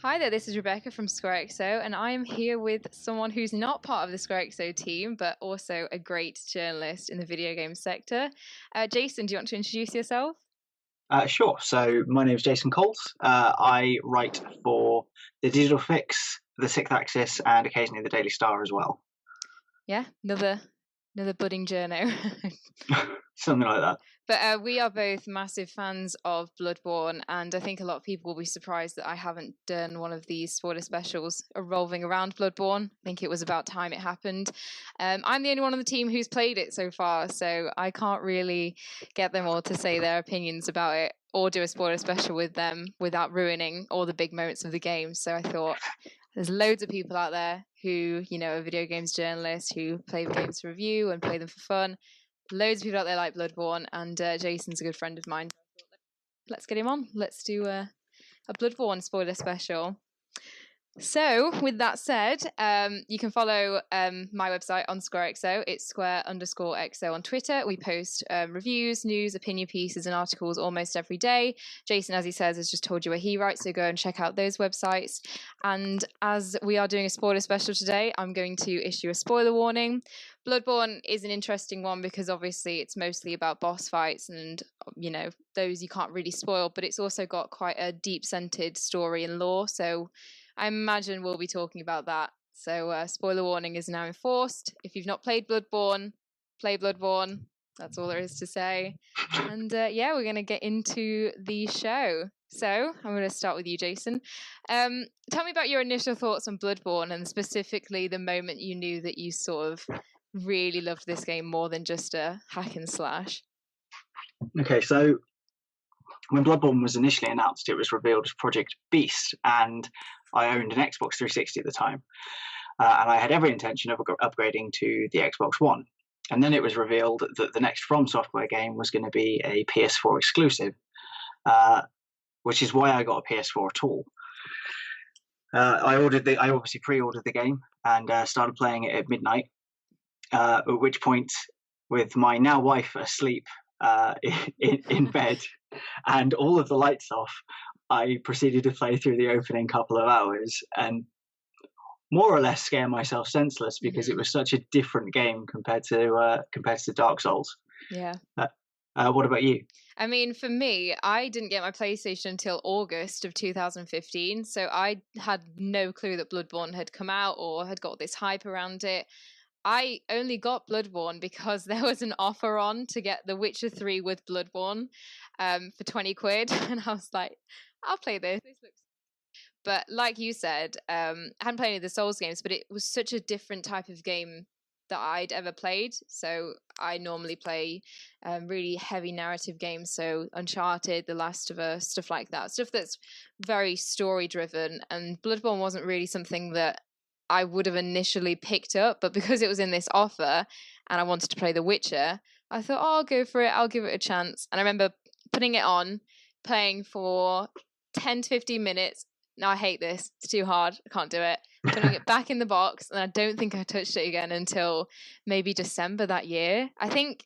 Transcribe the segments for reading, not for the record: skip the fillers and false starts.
Hi there, this is Rebecca from SquareXO, and I am here with someone who's not part of the SquareXO team, but also a great journalist in the video game sector. Jason, do you want to introduce yourself? Sure. So my name is Jason Coles. I write for the Digital Fix, the Sixth Axis, and occasionally the Daily Star as well. Yeah, another budding journo. Something like that. But we are both massive fans of Bloodborne, and I think a lot of people will be surprised that I haven't done one of these spoiler specials revolving around Bloodborne. I think it was about time it happened. I'm the only one on the team who's played it so far, so I can't really get them all to say their opinions about it or do a spoiler special with them without ruining all the big moments of the game. So I thought there's loads of people out there who, are video games journalists who play games for review and play them for fun. Loads of people out there like Bloodborne, and Jason's a good friend of mine. Let's get him on. Let's do a Bloodborne spoiler special. So, with that said, you can follow my website on SquareXO. It's square_XO on Twitter. We post reviews, news, opinion pieces, and articles almost every day. Jason, as he says, has just told you where he writes, so go and check out those websites. And as we are doing a spoiler special today, I'm going to issue a spoiler warning. Bloodborne is an interesting one because obviously it's mostly about boss fights and, those you can't really spoil, but it's also got quite a deep-centered story and lore, so I imagine we'll be talking about that. So spoiler warning is now enforced. If you've not played Bloodborne, play Bloodborne. That's all there is to say. And we're going to get into the show. So I'm going to start with you, Jason. Tell me about your initial thoughts on Bloodborne and specifically the moment you knew that you sort of really loved this game more than just a hack and slash. Okay, so when Bloodborne was initially announced, it was revealed as Project Beast, and I owned an Xbox 360 at the time, and I had every intention of upgrading to the Xbox One. And then it was revealed that the next From Software game was going to be a PS4 exclusive, which is why I got a PS4 at all. I obviously pre-ordered the game and started playing it at midnight. At which point, with my now wife asleep in bed and all of the lights off, I proceeded to play through the opening couple of hours and more or less scare myself senseless because it was such a different game compared to Dark Souls. Yeah. What about you? I mean, for me, I didn't get my PlayStation until August of 2015, so I had no clue that Bloodborne had come out or had got this hype around it. I only got Bloodborne because there was an offer on to get The Witcher 3 with Bloodborne for 20 quid. And I was like, I'll play this. This looks. But like you said, I hadn't played any of the Souls games, but it was such a different type of game that I'd ever played. So I normally play really heavy narrative games. So Uncharted, The Last of Us, stuff like that. Stuff that's very story driven. And Bloodborne wasn't really something that I would have initially picked up, but because it was in this offer and I wanted to play The Witcher, I thought, oh, I'll go for it. I'll give it a chance. And I remember putting it on, playing for 10 to 15 minutes. No, I hate this. It's too hard. I can't do it. Putting it back in the box, and I don't think I touched it again until maybe December that year. I think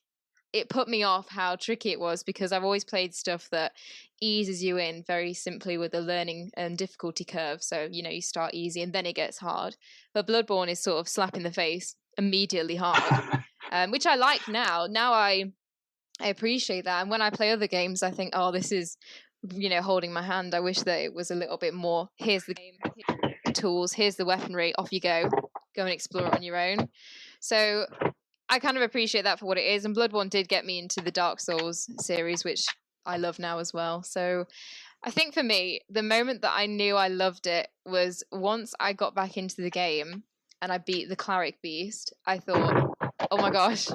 it put me off how tricky it was because I've always played stuff that eases you in very simply with the learning and difficulty curve. So, you start easy and then it gets hard. But Bloodborne is sort of slap in the face, immediately hard, which I like now. Now I appreciate that. And when I play other games, I think, oh, this is, holding my hand. I wish that it was a little bit more, here's the game, here's the tools, here's the weaponry, off you go. Go and explore it on your own. So I kind of appreciate that for what it is. And Bloodborne did get me into the Dark Souls series, which I love now as well. So I think for me, the moment that I knew I loved it was once I got back into the game and I beat the Cleric Beast. I thought, oh my gosh,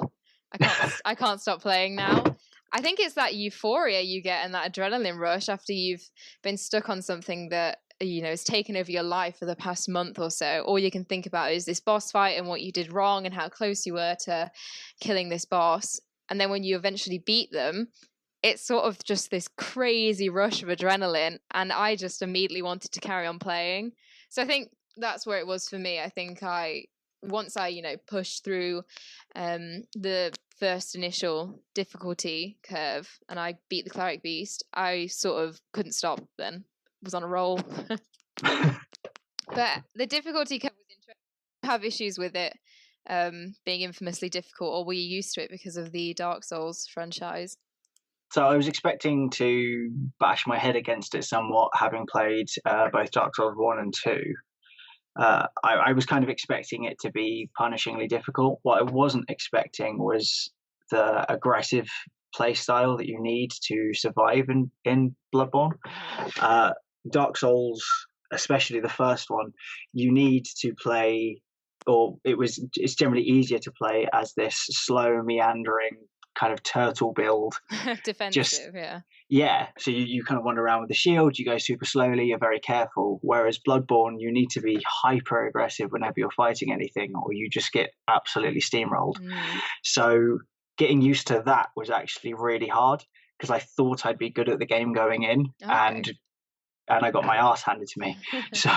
I can't stop playing now. I think it's that euphoria you get and that adrenaline rush after you've been stuck on something that has taken over your life for the past month or so. All you can think about is this boss fight and what you did wrong and how close you were to killing this boss. And then when you eventually beat them, it's sort of just this crazy rush of adrenaline. And I just immediately wanted to carry on playing. So I think that's where it was for me. I think once I pushed through the first initial difficulty curve and I beat the Cleric Beast, I sort of couldn't stop then. Was on a roll. But the difficulty curve was interesting. I have issues with it being infamously difficult, or were you used to it because of the Dark Souls franchise? So I was expecting to bash my head against it somewhat, having played both Dark Souls 1 and 2. I was kind of expecting it to be punishingly difficult. What I wasn't expecting was the aggressive play style that you need to survive in Bloodborne. Dark Souls, especially the first one, you need to play, or it's generally easier to play as this slow, meandering kind of turtle build. Defensive, yeah. Yeah, so you kind of wander around with the shield, you go super slowly, you're very careful. Whereas Bloodborne, you need to be hyper aggressive whenever you're fighting anything, or you just get absolutely steamrolled. So getting used to that was actually really hard, because I thought I'd be good at the game going in, and I got my ass handed to me. So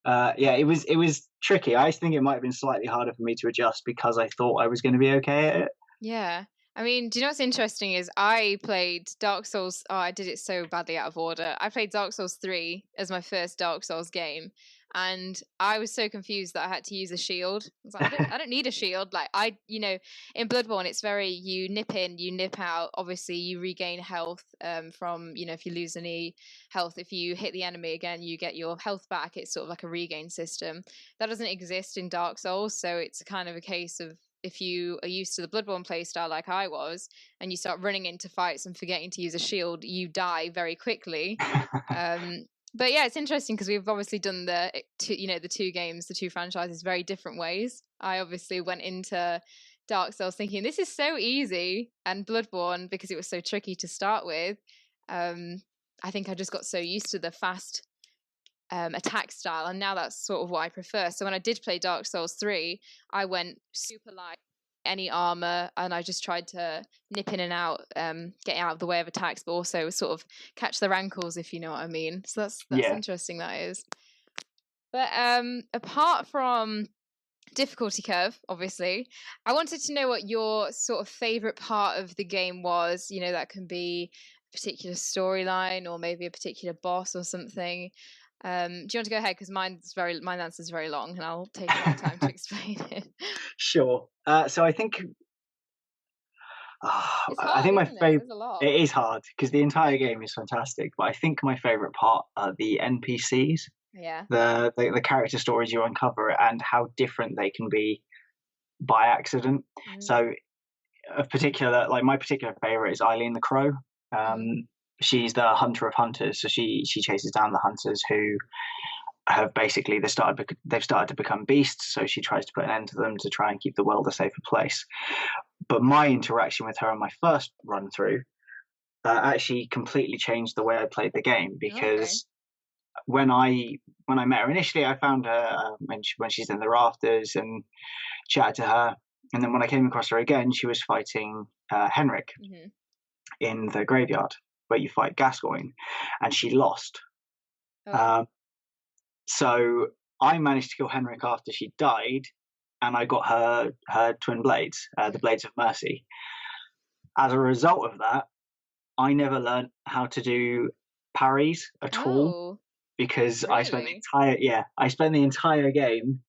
yeah, it was tricky. I think it might have been slightly harder for me to adjust because I thought I was going to be okay at it. Yeah. I mean, do you know what's interesting is I played Dark Souls. Oh, I did it so badly out of order. I played Dark Souls 3 as my first Dark Souls game. And I was so confused that I had to use a shield. I was like, I don't need a shield. Like, in Bloodborne, it's very, you nip in, you nip out. Obviously, you regain health from, if you lose any health. If you hit the enemy again, you get your health back. It's sort of like a regain system. That doesn't exist in Dark Souls. So it's kind of a case of, if you are used to the Bloodborne playstyle like I was, and you start running into fights and forgetting to use a shield, you die very quickly. But yeah, it's interesting because we've obviously done the two franchises very different ways. I obviously went into Dark Souls thinking this is so easy, and Bloodborne, because it was so tricky to start with, I think I just got so used to the fast attack style, and now that's sort of what I prefer. So when I did play Dark Souls 3, I went super light, any armor, and I just tried to nip in and out, getting out of the way of attacks, but also sort of catch the rankles, if you know what I mean. So that's interesting, that is. But apart from difficulty curve, obviously, I wanted to know what your sort of favorite part of the game was. That can be a particular storyline or maybe a particular boss or something. Do you want to go ahead? Because mine answer is very long, and I'll take a long time to explain it. Sure. So I think it's hard, I think my favorite. It is hard because the entire game is fantastic, but I think my favorite part are the NPCs. Yeah. The character stories you uncover and how different they can be by accident. So, my particular favorite is Eileen the Crow. She's the hunter of hunters, so she chases down the hunters who have basically they've started to become beasts. So she tries to put an end to them to try and keep the world a safer place. But my interaction with her on my first run through actually completely changed the way I played the game, because when I met her initially, I found her when she's in the rafters and chatted to her, and then when I came across her again, she was fighting Henrik in the graveyard where you fight Gascoigne, and she lost. So I managed to kill Henrik after she died, and I got her twin blades, the Blades of Mercy. As a result of that, I never learned how to do parries at all, because really? I spent the entire game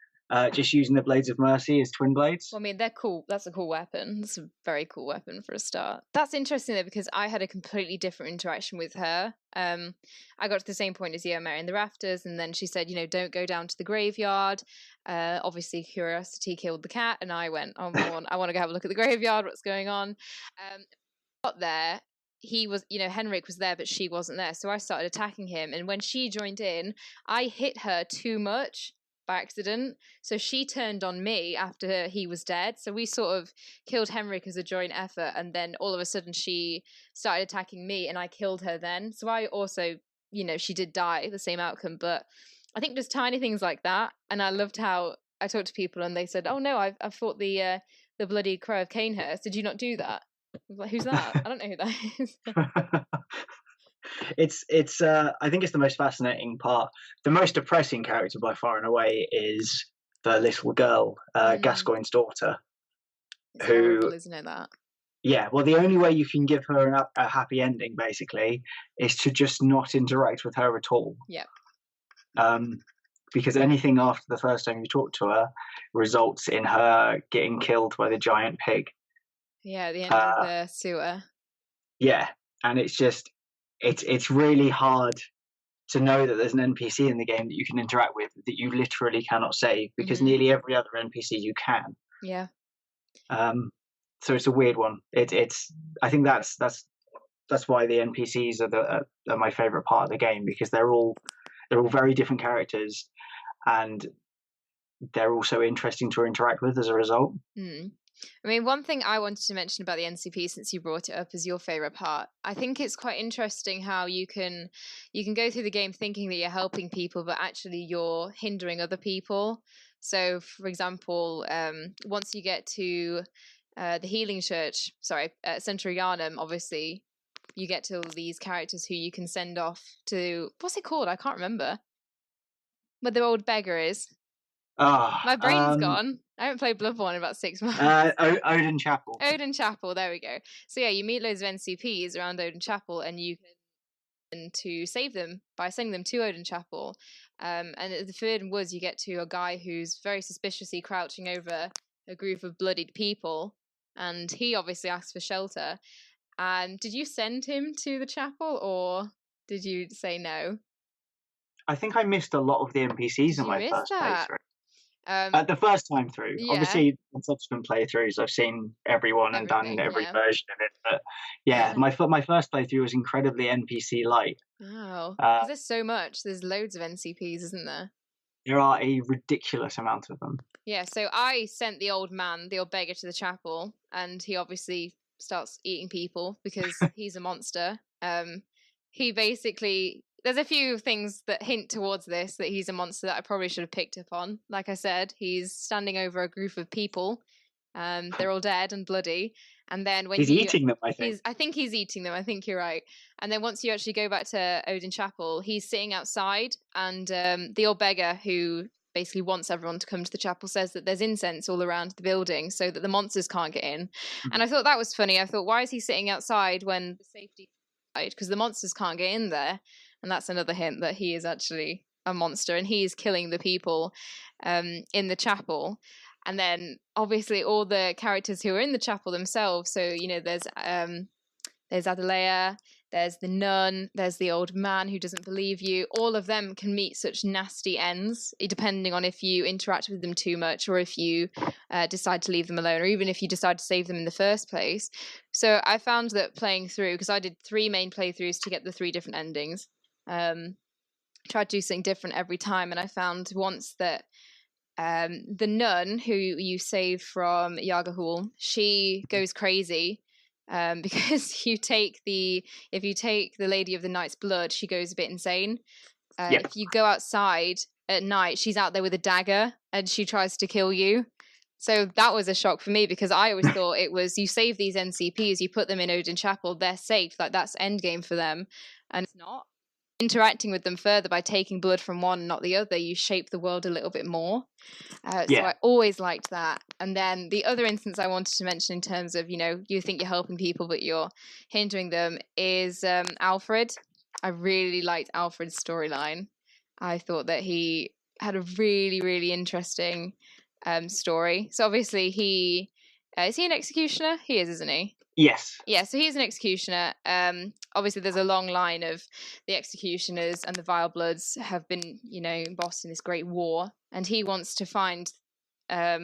just using the Blades of Mercy as twin blades. Well, I mean, they're cool. That's a cool weapon. It's a very cool weapon for a start. That's interesting, though, because I had a completely different interaction with her. I got to the same point as you, I met her in the rafters, and then she said, don't go down to the graveyard. Obviously, curiosity killed the cat, and I went, I want to go have a look at the graveyard. What's going on? Got there. He was, Henrik was there, but she wasn't there. So I started attacking him. And when she joined in, I hit her too much by accident. So she turned on me after he was dead. So we sort of killed Henrik as a joint effort. And then all of a sudden she started attacking me, and I killed her then. So I also, she did die, the same outcome. But I think just tiny things like that. And I loved how I talked to people and they said, oh no, I've fought the bloody Crow of Canehurst. Did you not do that? I was like, who's that? I don't know who that is. It's I think it's the most fascinating part. The most depressing character by far and away is the little girl, Gascoigne's daughter. It's horrible, isn't it, that? Yeah, well, the only way you can give her a happy ending, basically, is to just not interact with her at all. Yep. because anything after the first time you talk to her results in her getting killed by the giant pig. Yeah, at the end of the sewer. Yeah, and it's really hard to know that there's an NPC in the game that you can interact with that you literally cannot save, because nearly every other NPC you can. Yeah. So it's a weird one. I think that's why the NPCs are my favorite part of the game, because they're all very different characters, and they're also interesting to interact with as a result. I mean, one thing I wanted to mention about the NCP, since you brought it up as your favorite part, I think it's quite interesting how you can go through the game thinking that you're helping people, but actually you're hindering other people. So, for example, once you get to the healing church, Center Yharnam, obviously, you get to all these characters who you can send off to, what's it called? I can't remember. Where the old beggar is. My brain's gone. I haven't played Bloodborne in about 6 months. Odin Chapel. Odin Chapel, there we go. So yeah, you meet loads of NCPs around Odin Chapel, and you can to save them by sending them to Odin Chapel. And at the Forbidden Woods, you get to a guy who's very suspiciously crouching over a group of bloodied people, and he obviously asks for shelter. Did you send him to the chapel, or did you say no? I think I missed a lot of the NPCs in my first playthrough. The first time through. Yeah. Obviously, in subsequent playthroughs, I've seen everyone and done every version of it. But yeah, my first playthrough was incredibly NPC light. Wow, because there's so much. There's loads of NCPs, isn't there? There are a ridiculous amount of them. Yeah, so I sent the old beggar, to the chapel, and he obviously starts eating people because he's a monster. He basically, there's a few things that hint towards this, that he's a monster, that I probably should have picked up on. Like I said, he's standing over a group of people. They're all dead and bloody. And then when he's eating them, I think he's eating them. I think you're right. And then once you actually go back to Odin Chapel, he's sitting outside, and the old beggar, who basically wants everyone to come to the chapel, says that there's incense all around the building so that the monsters can't get in. And I thought that was funny. I thought, why is he sitting outside when the safety, because the monsters can't get in there? And that's another hint that he is actually a monster, and he is killing the people in the chapel. And then obviously all the characters who are in the chapel themselves, so there's Adalea, there's the nun, there's the old man who doesn't believe you. All of them can meet such nasty ends, depending on if you interact with them too much, or if you decide to leave them alone, or even if you decide to save them in the first place. So I found that playing through, because I did 3 main playthroughs to get the 3 different endings, tried to do something different every time, and I found once that the nun who you save from Yagahul, she goes crazy. Because if you take the Lady of the Night's blood, she goes a bit insane. If you go outside at night, she's out there with a dagger and she tries to kill you. So that was a shock for me, because I always thought it was, you save these NCPs, you put them in Odin Chapel, they're safe, like that's endgame for them, and it's not. Interacting with them further by taking blood from one, not the other, you shape the world a little bit more. So I always liked that. And then the other instance I wanted to mention, in terms of, you think you're helping people but you're hindering them, is Alfred. I really liked Alfred's storyline. I thought that he had a really, really interesting story. So obviously is he an executioner? He is, isn't he? Yes. Yeah, so he's an executioner. Obviously, there's a long line of the executioners, and the Vile Bloods have been, embossed in this great war. And he wants to find, I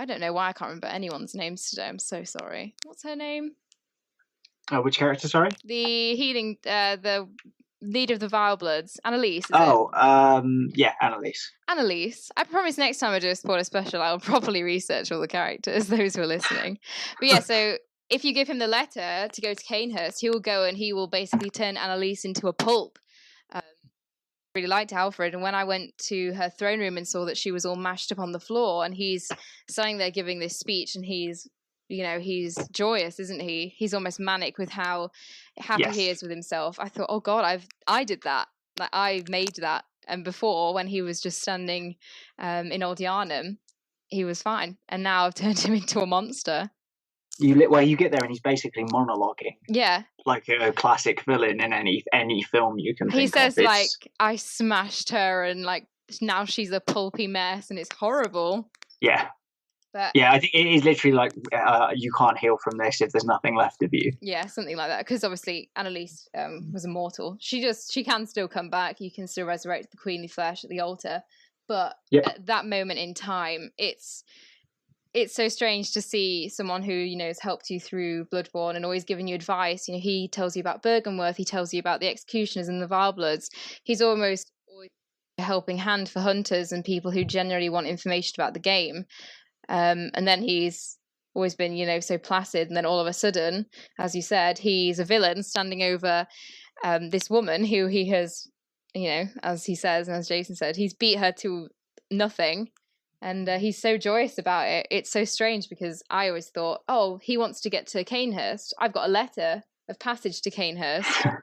don't know why I can't remember anyone's names today. I'm so sorry. What's her name? Which character, sorry? The healing, the leader of the Vile Bloods, Annalise. Annalise. Annalise. I promise next time I do a spoiler special, I'll properly research all the characters, those who are listening. But yeah, so if you give him the letter to go to Canehurst, he will go and he will basically turn Annalise into a pulp. Really liked Alfred, and when I went to her throne room and saw that she was all mashed up on the floor, and he's standing there giving this speech, and he's joyous, isn't he? He's almost manic with how happy he is with himself. I thought, oh God, I did that. Like, I made that. And before, when he was just standing in Old Yharnam, he was fine. And now I've turned him into a monster. you get there and he's basically monologuing. Yeah. Like a classic villain in any film you can He think of. says, like, I smashed her and, like, now she's a pulpy mess and it's horrible. Yeah. But yeah, I think it is literally like, you can't heal from this if there's nothing left of you. Yeah, something like that. Because obviously Annalise was immortal. She can still come back. You can still resurrect the queenly flesh at the altar. But at that moment in time, it's so strange to see someone who, you know, has helped you through Bloodborne and always given you advice. You know, he tells you about Bergenworth, he tells you about the executioners and the Vilebloods. He's almost always a helping hand for hunters and people who generally want information about the game. And then he's always been, you know, so placid. And then all of a sudden, as you said, he's a villain standing over this woman who he has, you know, as he says, and as Jason said, he's beat her to nothing. And he's so joyous about it. It's so strange because I always thought, oh, he wants to get to Canehurst. I've got a letter of passage to Canehurst.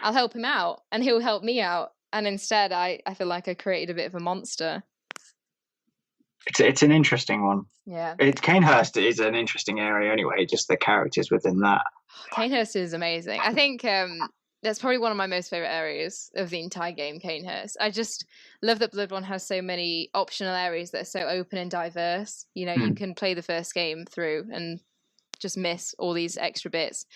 I'll help him out and he'll help me out. And instead, I feel like I created a bit of a monster. It's an interesting one. Yeah. Canehurst is an interesting area anyway, just the characters within that. Canehurst is amazing. I think that's probably one of my most favourite areas of the entire game, Canehurst. I just love that Bloodborne has so many optional areas that are so open and diverse. You know, you can play the first game through and just miss all these extra bits.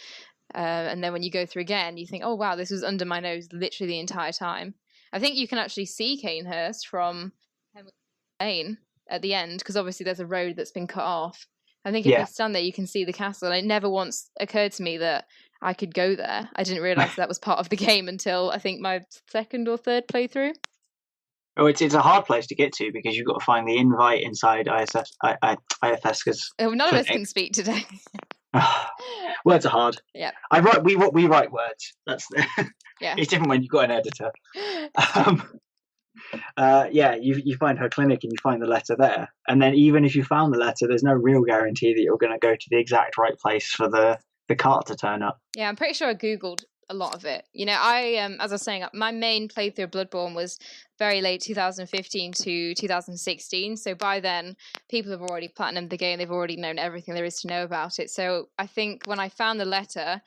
And then when you go through again, you think, oh, wow, this was under my nose literally the entire time. I think you can actually see Canehurst from Lane at the end, because obviously there's a road that's been cut off. I think if you stand there, you can see the castle. And it never once occurred to me that I could go there. I didn't realise that was part of the game until I think my second or third playthrough. Oh, it's a hard place to get to because you've got to find the invite inside IFS. None of us can speak today. Words are hard. Yeah. We write words. That's yeah. It's different when you've got an editor. You find her clinic and you find the letter there, and then even if you found the letter, there's no real guarantee that you're going to go to the exact right place for the cart to turn up. Yeah, I'm pretty sure I googled a lot of it. You know, I as I was saying, my main playthrough of Bloodborne was very late 2015 to 2016. So by then, people have already platinumed the game. They've already known everything there is to know about it. So I think when I found the letter,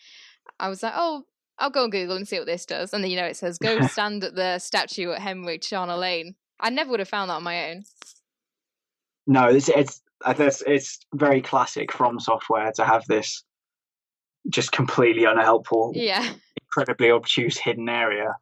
I was like, oh, I'll go on Google and see what this does. And then, you know, it says, go stand at the statue at Hemwick Charnel Lane. I never would have found that on my own. No, it's very classic From Software to have this just completely unhelpful, incredibly obtuse hidden area.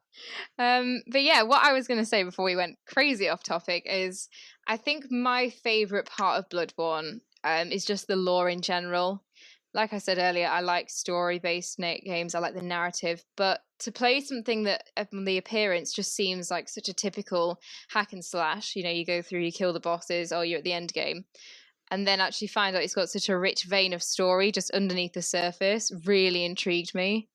But yeah, what I was going to say before we went crazy off topic is I think my favourite part of Bloodborne is just the lore in general. Like I said earlier, I like story-based games. I like the narrative. But to play something that, from the appearance, just seems like such a typical hack and slash. You know, you go through, you kill the bosses, or you're at the end game. And then actually find out it's got such a rich vein of story just underneath the surface really intrigued me.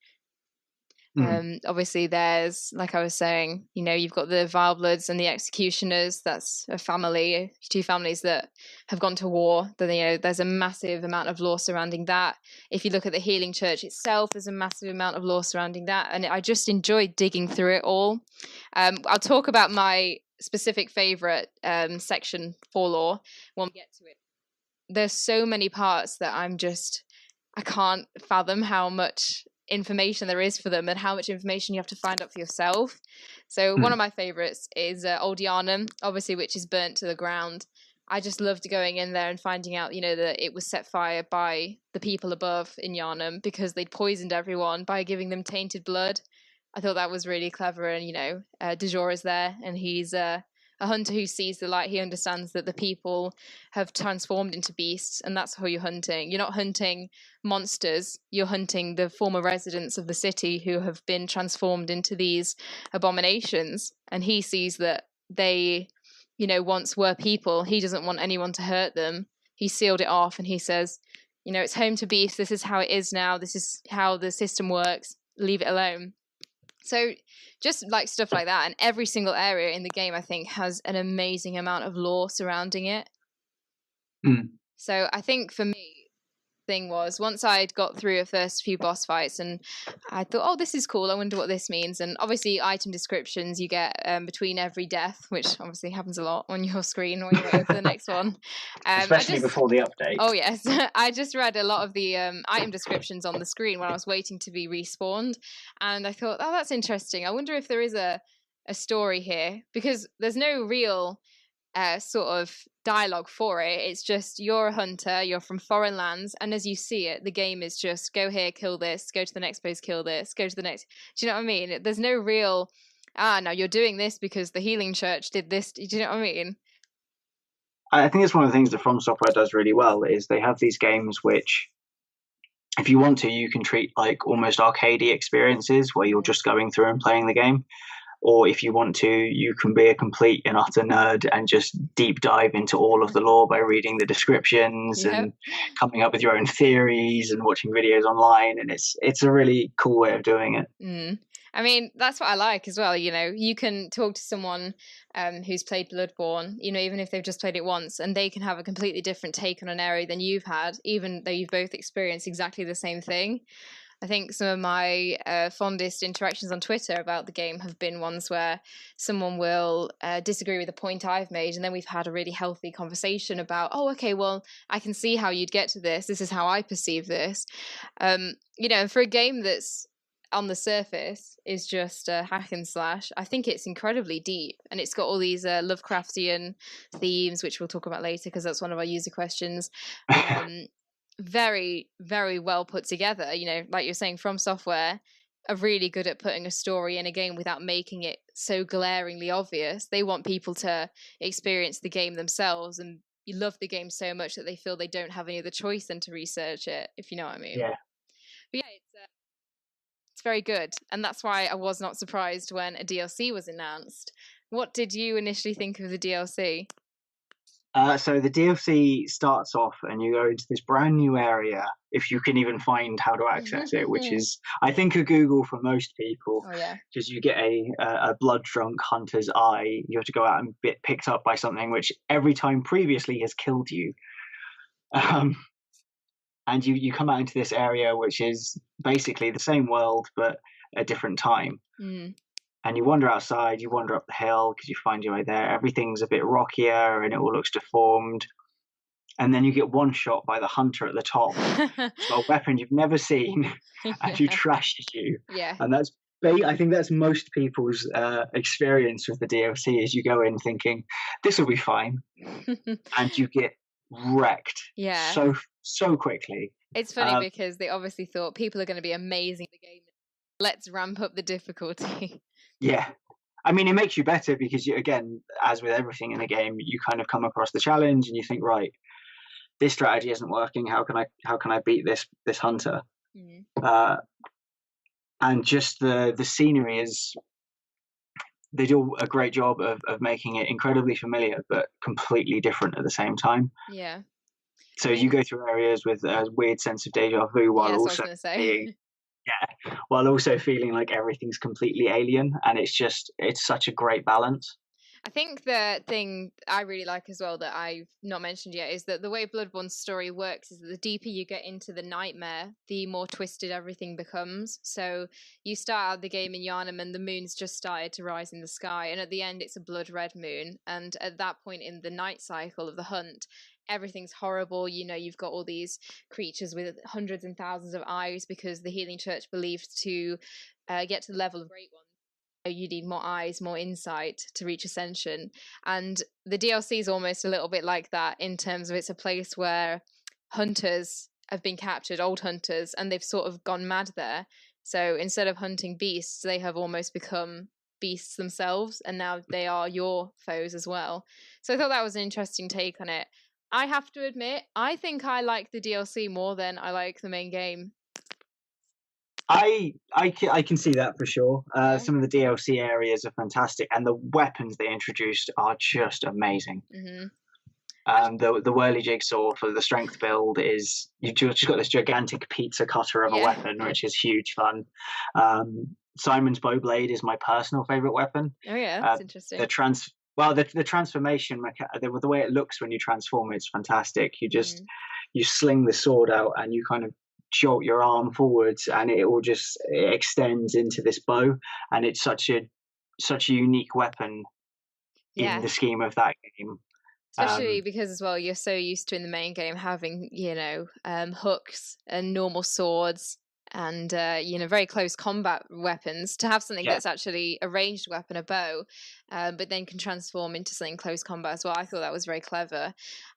Obviously, there's, like I was saying, you know, you've got the Vilebloods and the Executioners. That's a family, two families that have gone to war. Then, you know, there's a massive amount of lore surrounding that. If you look at the Healing Church itself, there's a massive amount of lore surrounding that. And I just enjoyed digging through it all. I'll talk about my specific favourite section for lore when we get to it. There's so many parts that I can't fathom how much information there is for them and how much information you have to find out for yourself. So one of my favorites is Old Yharnam, obviously, which is burnt to the ground. I just loved going in there and finding out, you know, that it was set fire by the people above in Yharnam because they'd poisoned everyone by giving them tainted blood. I thought that was really clever. And, you know, Dejor is there and he's a hunter who sees the light. He understands that the people have transformed into beasts, and that's how you're hunting. You're not hunting monsters, you're hunting the former residents of the city who have been transformed into these abominations. And he sees that they, you know, once were people. He doesn't want anyone to hurt them. He sealed it off and he says, you know, it's home to beasts. This is how it is now. This is how the system works. Leave it alone. So just like stuff like that, and every single area in the game, I think, has an amazing amount of lore surrounding it. So I think for me, thing was, once I'd got through a first few boss fights and I thought, oh, this is cool, I wonder what this means. And obviously item descriptions you get between every death, which obviously happens a lot on your screen when you're waiting for the next one. Especially before the update. Oh yes, I just read a lot of the item descriptions on the screen when I was waiting to be respawned, and I thought, oh, that's interesting. I wonder if there is a story here, because there's no real sort of dialogue for it. It's just you're a hunter, you're from foreign lands, and as you see it, the game is just go here, kill this, go to the next place, kill this, go to the next. Do you know what I mean? There's no real now you're doing this because the healing church did this. Do you know what I mean? I think it's one of the things that From Software does really well, is they have these games which, if you want to, you can treat like almost arcadey experiences where you're just going through and playing the game. Or if you want to, you can be a complete and utter nerd and just deep dive into all of the lore by reading the descriptions and coming up with your own theories and watching videos online. And it's a really cool way of doing it. I mean, that's what I like as well. You know, you can talk to someone who's played Bloodborne, you know, even if they've just played it once, and they can have a completely different take on an area than you've had, even though you've both experienced exactly the same thing. I think some of my fondest interactions on Twitter about the game have been ones where someone will disagree with a point I've made, and then we've had a really healthy conversation about, oh, okay, well, I can see how you'd get to this. This is how I perceive this. You know, and for a game that's on the surface is just a hack and slash, I think it's incredibly deep, and it's got all these Lovecraftian themes, which we'll talk about later because that's one of our user questions. Very, very well put together. You know, like you're saying, From Software are really good at putting a story in a game without making it so glaringly obvious. They want people to experience the game themselves, and you love the game so much that they feel they don't have any other choice than to research it, if you know what I mean. Yeah. But yeah, it's very good, and that's why I was not surprised when a DLC was announced. What did you initially think of the DLC? So the DLC starts off and you go into this brand new area, if you can even find how to access it, which is, I think, a Google for most people. Oh yeah. Because you get a blood-drunk hunter's eye. You have to go out and get picked up by something which every time previously has killed you. And you come out into this area which is basically the same world but a different time. And you wander outside, you wander up the hill because you find your way there. Everything's a bit rockier and it all looks deformed. And then you get one shot by the hunter at the top. It's got a weapon you've never seen and he trashes you. Yeah. And I think that's most people's experience with the DLC, is you go in thinking, this will be fine. And you get wrecked so quickly. It's funny because they obviously thought people are going to be amazing at the game. Let's ramp up the difficulty. Yeah. I mean, it makes you better because, you, again, as with everything in the game, you kind of come across the challenge and you think, right, this strategy isn't working. How can I beat this hunter? And just the scenery is, they do a great job of making it incredibly familiar but completely different at the same time. Yeah. So you go through areas with a weird sense of deja vu while also being, while also feeling like everything's completely alien, and it's such a great balance. I think the thing I really like as well that I've not mentioned yet is that the way Bloodborne's story works is that the deeper you get into the nightmare, the more twisted everything becomes. So you start out the game in Yharnam and the moon's just started to rise in the sky, and at the end it's a blood red moon, and at that point in the night cycle of the hunt, everything's horrible. You know, you've got all these creatures with hundreds and thousands of eyes because the healing church believed to get to the level of great ones, you need more eyes, more insight to reach ascension. And the DLC is almost a little bit like that, in terms of it's a place where hunters have been captured, old hunters, and they've sort of gone mad there. So instead of hunting beasts, they have almost become beasts themselves, and now they are your foes as well. So I thought that was an interesting take on it. I have to admit, I think I like the DLC more than I like the main game. I can see that for sure. Some of the DLC areas are fantastic, and the weapons they introduced are just amazing. The whirly jigsaw for the strength build is, you've just got this gigantic pizza cutter of a weapon, which is huge fun. Simon's bowblade is my personal favorite weapon. Oh yeah, that's interesting. The transformation, the way it looks when you transform, it's fantastic. you sling the sword out and you kind of jolt your arm forwards, and it extends into this bow, and it's such a unique weapon in the scheme of that game. Especially because as well, you're so used to in the main game having, hooks and normal swords and, very close combat weapons. To have something that's actually a ranged weapon, a bow, but then can transform into something close combat as well. I thought that was very clever.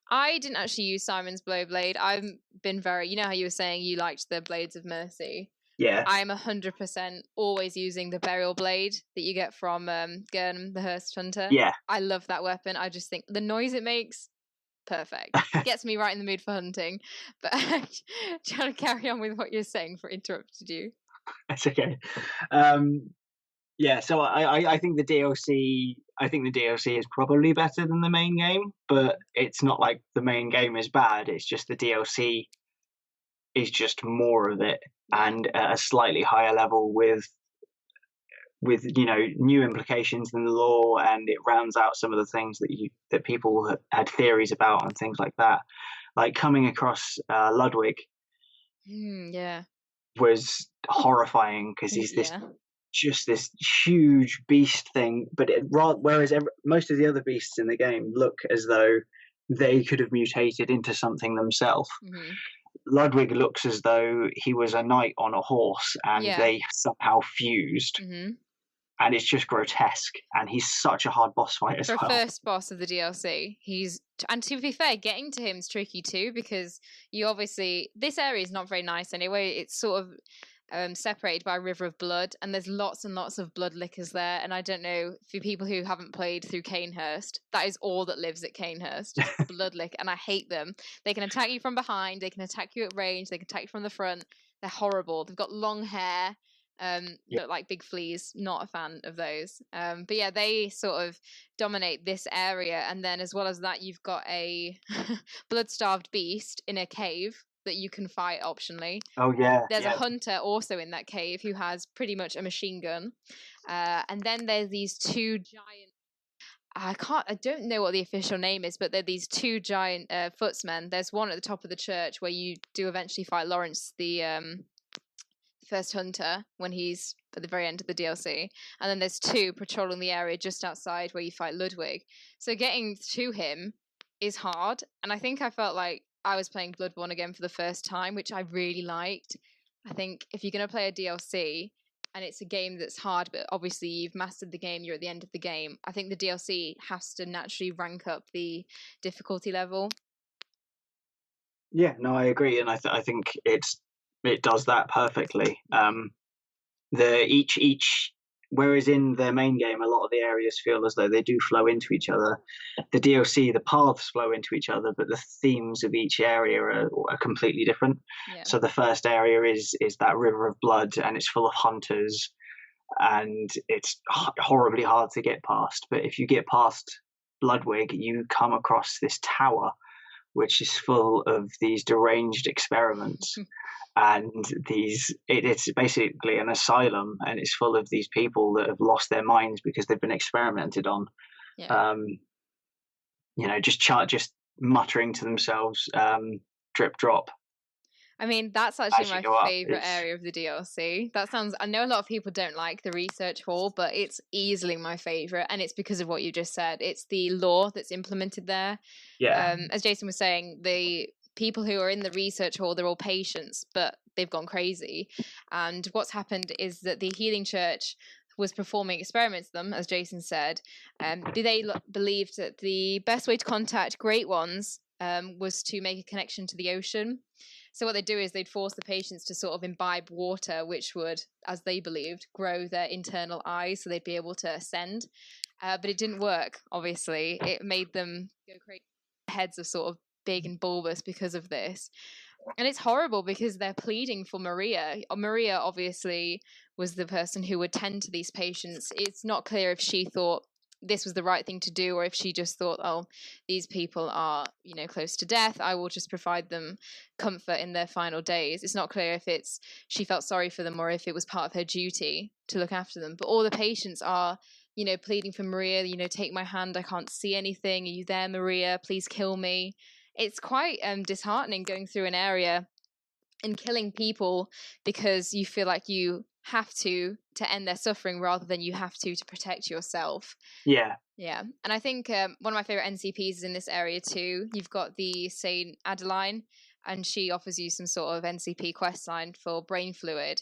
I didn't actually use Simon's Blowblade. I've been very, how you were saying you liked the Blades of Mercy. Yeah. I'm 100% always using the burial blade that you get from Yharnam, the Hearst Hunter. Yeah. I love that weapon. I just think the noise it makes, perfect. Gets me right in the mood for hunting. But trying to carry on with what you're saying before I interrupted you. That's okay. Yeah, so I think the DLC. I think the DLC is probably better than the main game, but it's not like the main game is bad. It's just the DLC is just more of it, and at a slightly higher level with new implications in the lore, and it rounds out some of the things that people had theories about and things like that. Like coming across Ludwig, was horrifying because he's just this huge beast thing. But whereas most of the other beasts in the game look as though they could have mutated into something themselves. Mm-hmm. Ludwig looks as though he was a knight on a horse, and they somehow fused. Mm-hmm. And it's just grotesque, and he's such a hard boss fight as well. For first boss of the DLC, and to be fair, getting to him is tricky too, because this area is not very nice anyway. It's sort of separated by a river of blood, and there's lots and lots of blood lickers there. And I don't know, for people who haven't played through Canehurst, that is all that lives at Canehurst, just blood lick, and I hate them. They can attack you from behind, they can attack you at range, they can attack you from the front. They're horrible. They've got long hair. Look like big fleas. Not a fan of those. But yeah, they sort of dominate this area, and then as well as that, you've got a blood-starved beast in a cave that you can fight optionally. Oh yeah. There's a hunter also in that cave who has pretty much a machine gun, and then there's these two giant. I don't know what the official name is, but they're these two giant footsmen. There's one at the top of the church where you do eventually fight Lawrence, the first hunter, when he's at the very end of the DLC, and then there's two patrolling the area just outside where you fight Ludwig. So getting to him is hard, and I think I felt like I was playing Bloodborne again for the first time, which I really liked. I think if you're going to play a DLC and it's a game that's hard, but obviously you've mastered the game, you're at the end of the game, I think the DLC has to naturally rank up the difficulty level. Yeah, no, I agree, and I think it does that perfectly. Whereas in the main game, a lot of the areas feel as though they do flow into each other. The DLC, the paths flow into each other, but the themes of each area are completely different. Yeah. So the first area is that river of blood, and it's full of hunters, and it's horribly hard to get past. But if you get past Ludwig, you come across this tower, which is full of these deranged experiments. And it's basically an asylum, and it's full of these people that have lost their minds because they've been experimented on. Yeah. Just muttering to themselves, drip drop. I mean, that's actually my favorite area of the DLC. I know a lot of people don't like the research hall, but it's easily my favorite, and it's because of what you just said. It's the lore that's implemented there. Yeah. As Jason was saying, the people who are in the research hall, they're all patients, but they've gone crazy. And what's happened is that the healing church was performing experiments with them, as Jason said. They believed that the best way to contact great ones was to make a connection to the ocean. So what they'd do is they'd force the patients to sort of imbibe water, which would, as they believed, grow their internal eyes so they'd be able to ascend. But it didn't work, obviously. It made them go crazy. Their heads are sort of big and bulbous because of this. And it's horrible because they're pleading for Maria. Maria obviously was the person who would tend to these patients. It's not clear if she thought this was the right thing to do, or if she just thought, oh, these people are, close to death, I will just provide them comfort in their final days. It's not clear if she felt sorry for them or if it was part of her duty to look after them. But all the patients are, pleading for Maria, take my hand, I can't see anything. Are you there, Maria? Please kill me. it's quite disheartening going through an area and killing people because you feel like you have to end their suffering rather than you have to protect yourself. Yeah. And I think one of my favorite NCPs is in this area too. You've got the Saint Adeline, and she offers you some sort of NCP quest line for brain fluid,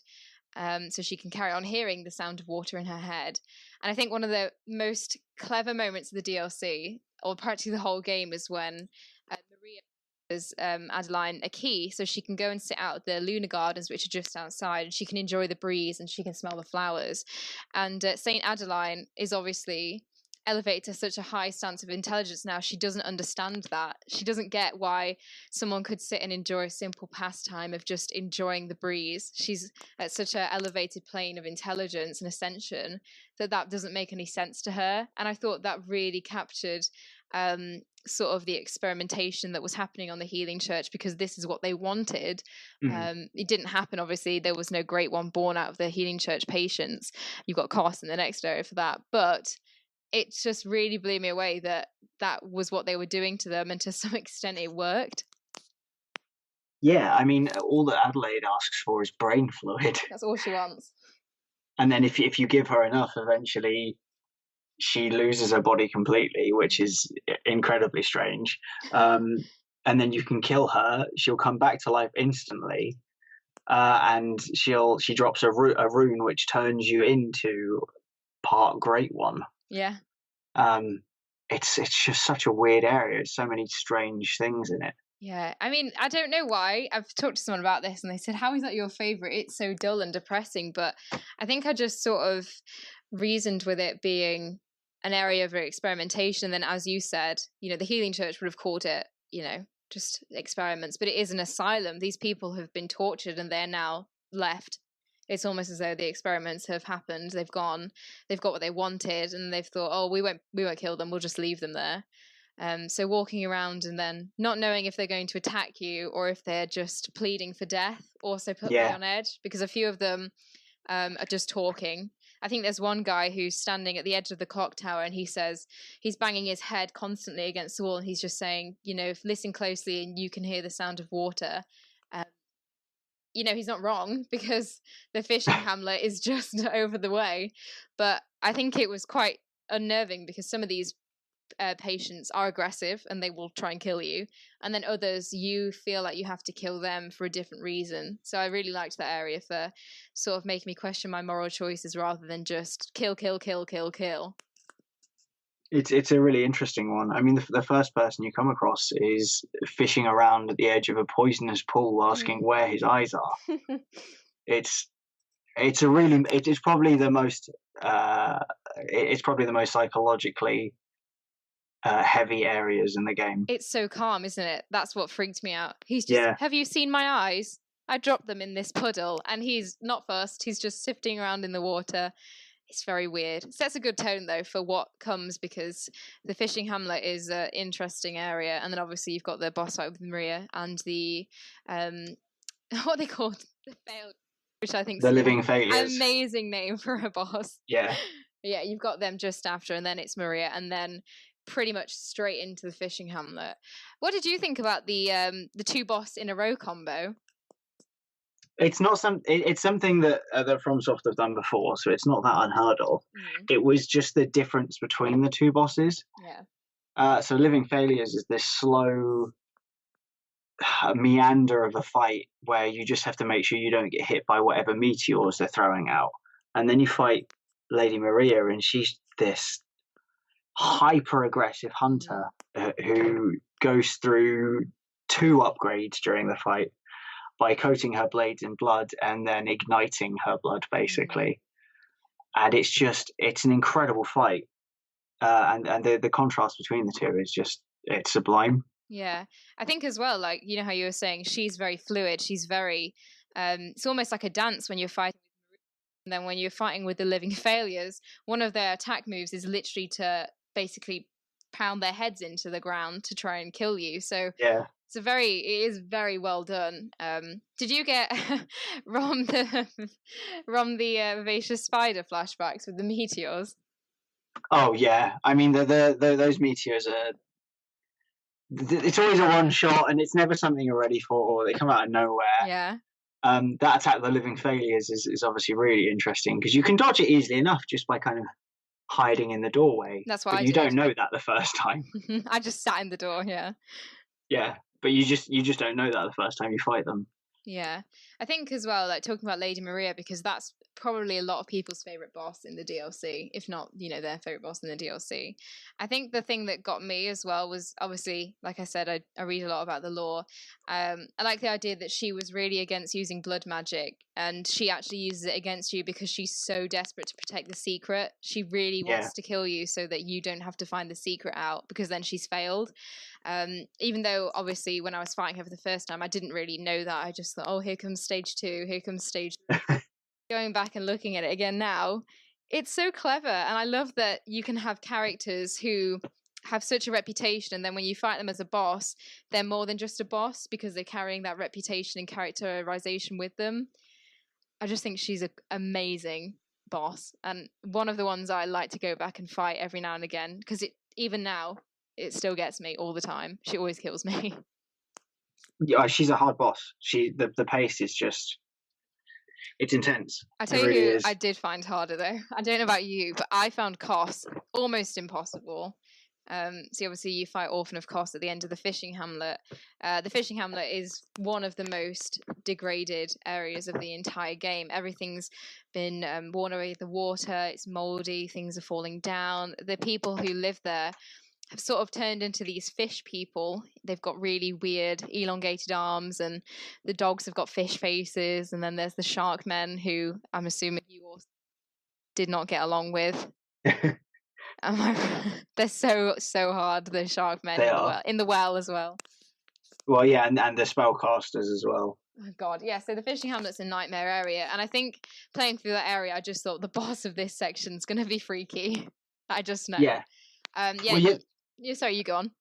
so she can carry on hearing the sound of water in her head. And I think one of the most clever moments of the DLC, or practically the whole game, is when Maria gives Adeline a key so she can go and sit out at the lunar gardens, which are just outside, and she can enjoy the breeze and she can smell the flowers. And Saint Adeline is obviously elevated to such a high stance of intelligence now. She doesn't understand that. She doesn't get why someone could sit and enjoy a simple pastime of just enjoying the breeze. She's at such an elevated plane of intelligence and ascension that doesn't make any sense to her. And I thought that really captured sort of the experimentation that was happening on the Healing Church, because this is what they wanted. It didn't happen, obviously. There was no great one born out of the Healing Church patients. You've got Cost in the next area for that, but it just really blew me away that was what they were doing to them, and to some extent it worked. Yeah, I mean, all that Adelaide asks for is brain fluid. That's all she wants. And then if you give her enough, eventually she loses her body completely, which is incredibly strange. And then you can kill her. She'll come back to life instantly, and she drops a rune which turns you into part Great One. Yeah. It's just such a weird area. There's so many strange things in it. Yeah, I mean, I don't know why. I've talked to someone about this and they said, how is that your favourite? It's so dull and depressing. But I think I just sort of reasoned with it being an area of experimentation. Then, as you said, the Healing Church would have called it, just experiments. But it is an asylum. These people have been tortured and they're now left. It's almost as though the experiments have happened. They've got what they wanted, and they've thought, oh, we won't kill them. We'll just leave them there. So walking around and then not knowing if they're going to attack you or if they're just pleading for death also put me on edge, because a few of them are just talking. I think there's one guy who's standing at the edge of the clock tower and he says he's banging his head constantly against the wall, and he's just saying, listen closely and you can hear the sound of water. He's not wrong, because the fishing hamlet is just over the way. But I think it was quite unnerving because some of these patients are aggressive and they will try and kill you, and then others you feel like you have to kill them for a different reason. So I really liked that area for sort of making me question my moral choices rather than just kill. It's a really interesting one. I mean, the first person you come across is fishing around at the edge of a poisonous pool asking where his eyes are. It's probably the most psychologically heavy areas in the game. It's so calm, isn't it? That's what freaked me out. He's just, have you seen my eyes? I dropped them in this puddle, and he's not fussed. He's just sifting around in the water. It's very weird. It sets a good tone, though, for what comes, because the fishing hamlet is an interesting area. And then obviously you've got the boss fight with Maria and the, what are they called? The failed, which I think the living failures. Amazing name for a boss. Yeah. Yeah, you've got them just after, and then it's Maria, and then pretty much straight into the fishing hamlet. What did you think about the two boss in a row combo? It's something that FromSoft have done before, so it's not that unheard of. It was just the difference between the two bosses. Yeah. So Living Failures is this slow meander of a fight where you just have to make sure you don't get hit by whatever meteors they're throwing out, and then you fight Lady Maria, and she's this hyper aggressive hunter who goes through 2 upgrades during the fight by coating her blades in blood and then igniting her blood, basically. And it's an incredible fight. And the contrast between the two is it's sublime. Yeah. I think as well, like, how you were saying, she's very fluid. She's very, it's almost like a dance when you're fighting. And then when you're fighting with the Living Failures, one of their attack moves is literally to basically pound their heads into the ground to try and kill you. So yeah. It is very well done. Did you get Rom the Vivacious Spider flashbacks with the meteors? Oh yeah, I mean those meteors are it's always a one shot, and it's never something you're ready for, or they come out of nowhere. Yeah. That attack of the living failures is obviously really interesting because you can dodge it easily enough just by kind of hiding in the doorway. That's what but I you did. don't know that the first time. I just sat in the door. Yeah. Yeah, but you just don't know that the first time you fight them. Yeah, I think as well, like talking about Lady Maria, because that's probably a lot of people's favorite boss in the DLC, if not, their favorite boss in the DLC. I think the thing that got me as well was obviously, like I said, I read a lot about the lore. I like the idea that she was really against using blood magic, and she actually uses it against you because she's so desperate to protect the secret. She really wants to kill you so that you don't have to find the secret out, because then she's failed. Even though obviously when I was fighting her for the first time, I didn't really know that. I just thought, oh, here comes stage 2, here comes stage 3. Going back and looking at it again now, it's so clever. And I love that you can have characters who have such a reputation, and then when you fight them as a boss, they're more than just a boss because they're carrying that reputation and characterization with them. I just think she's an amazing boss, and one of the ones I like to go back and fight every now and again, because even now it still gets me all the time. She always kills me. Yeah, she's a hard boss. The pace is just, it's intense. I tell you who I did find harder though. I don't know about you, but I found Kos almost impossible. So obviously you fight Orphan of Kos at the end of the fishing hamlet. The fishing hamlet is one of the most degraded areas of the entire game. Everything's been worn away with the water. It's moldy. Things are falling down. The people who live there have sort of turned into these fish people. They've got really weird elongated arms, and the dogs have got fish faces, and then there's the shark men, who I'm assuming you all did not get along with. They're so hard, the shark men in the well as well. Well, yeah, and the spellcasters as well. Oh God, yeah. So the fishing hamlet's a nightmare area, and I think playing through that area, I just thought the boss of this section's going to be freaky. I just know. Yeah. Well, sorry, you go on.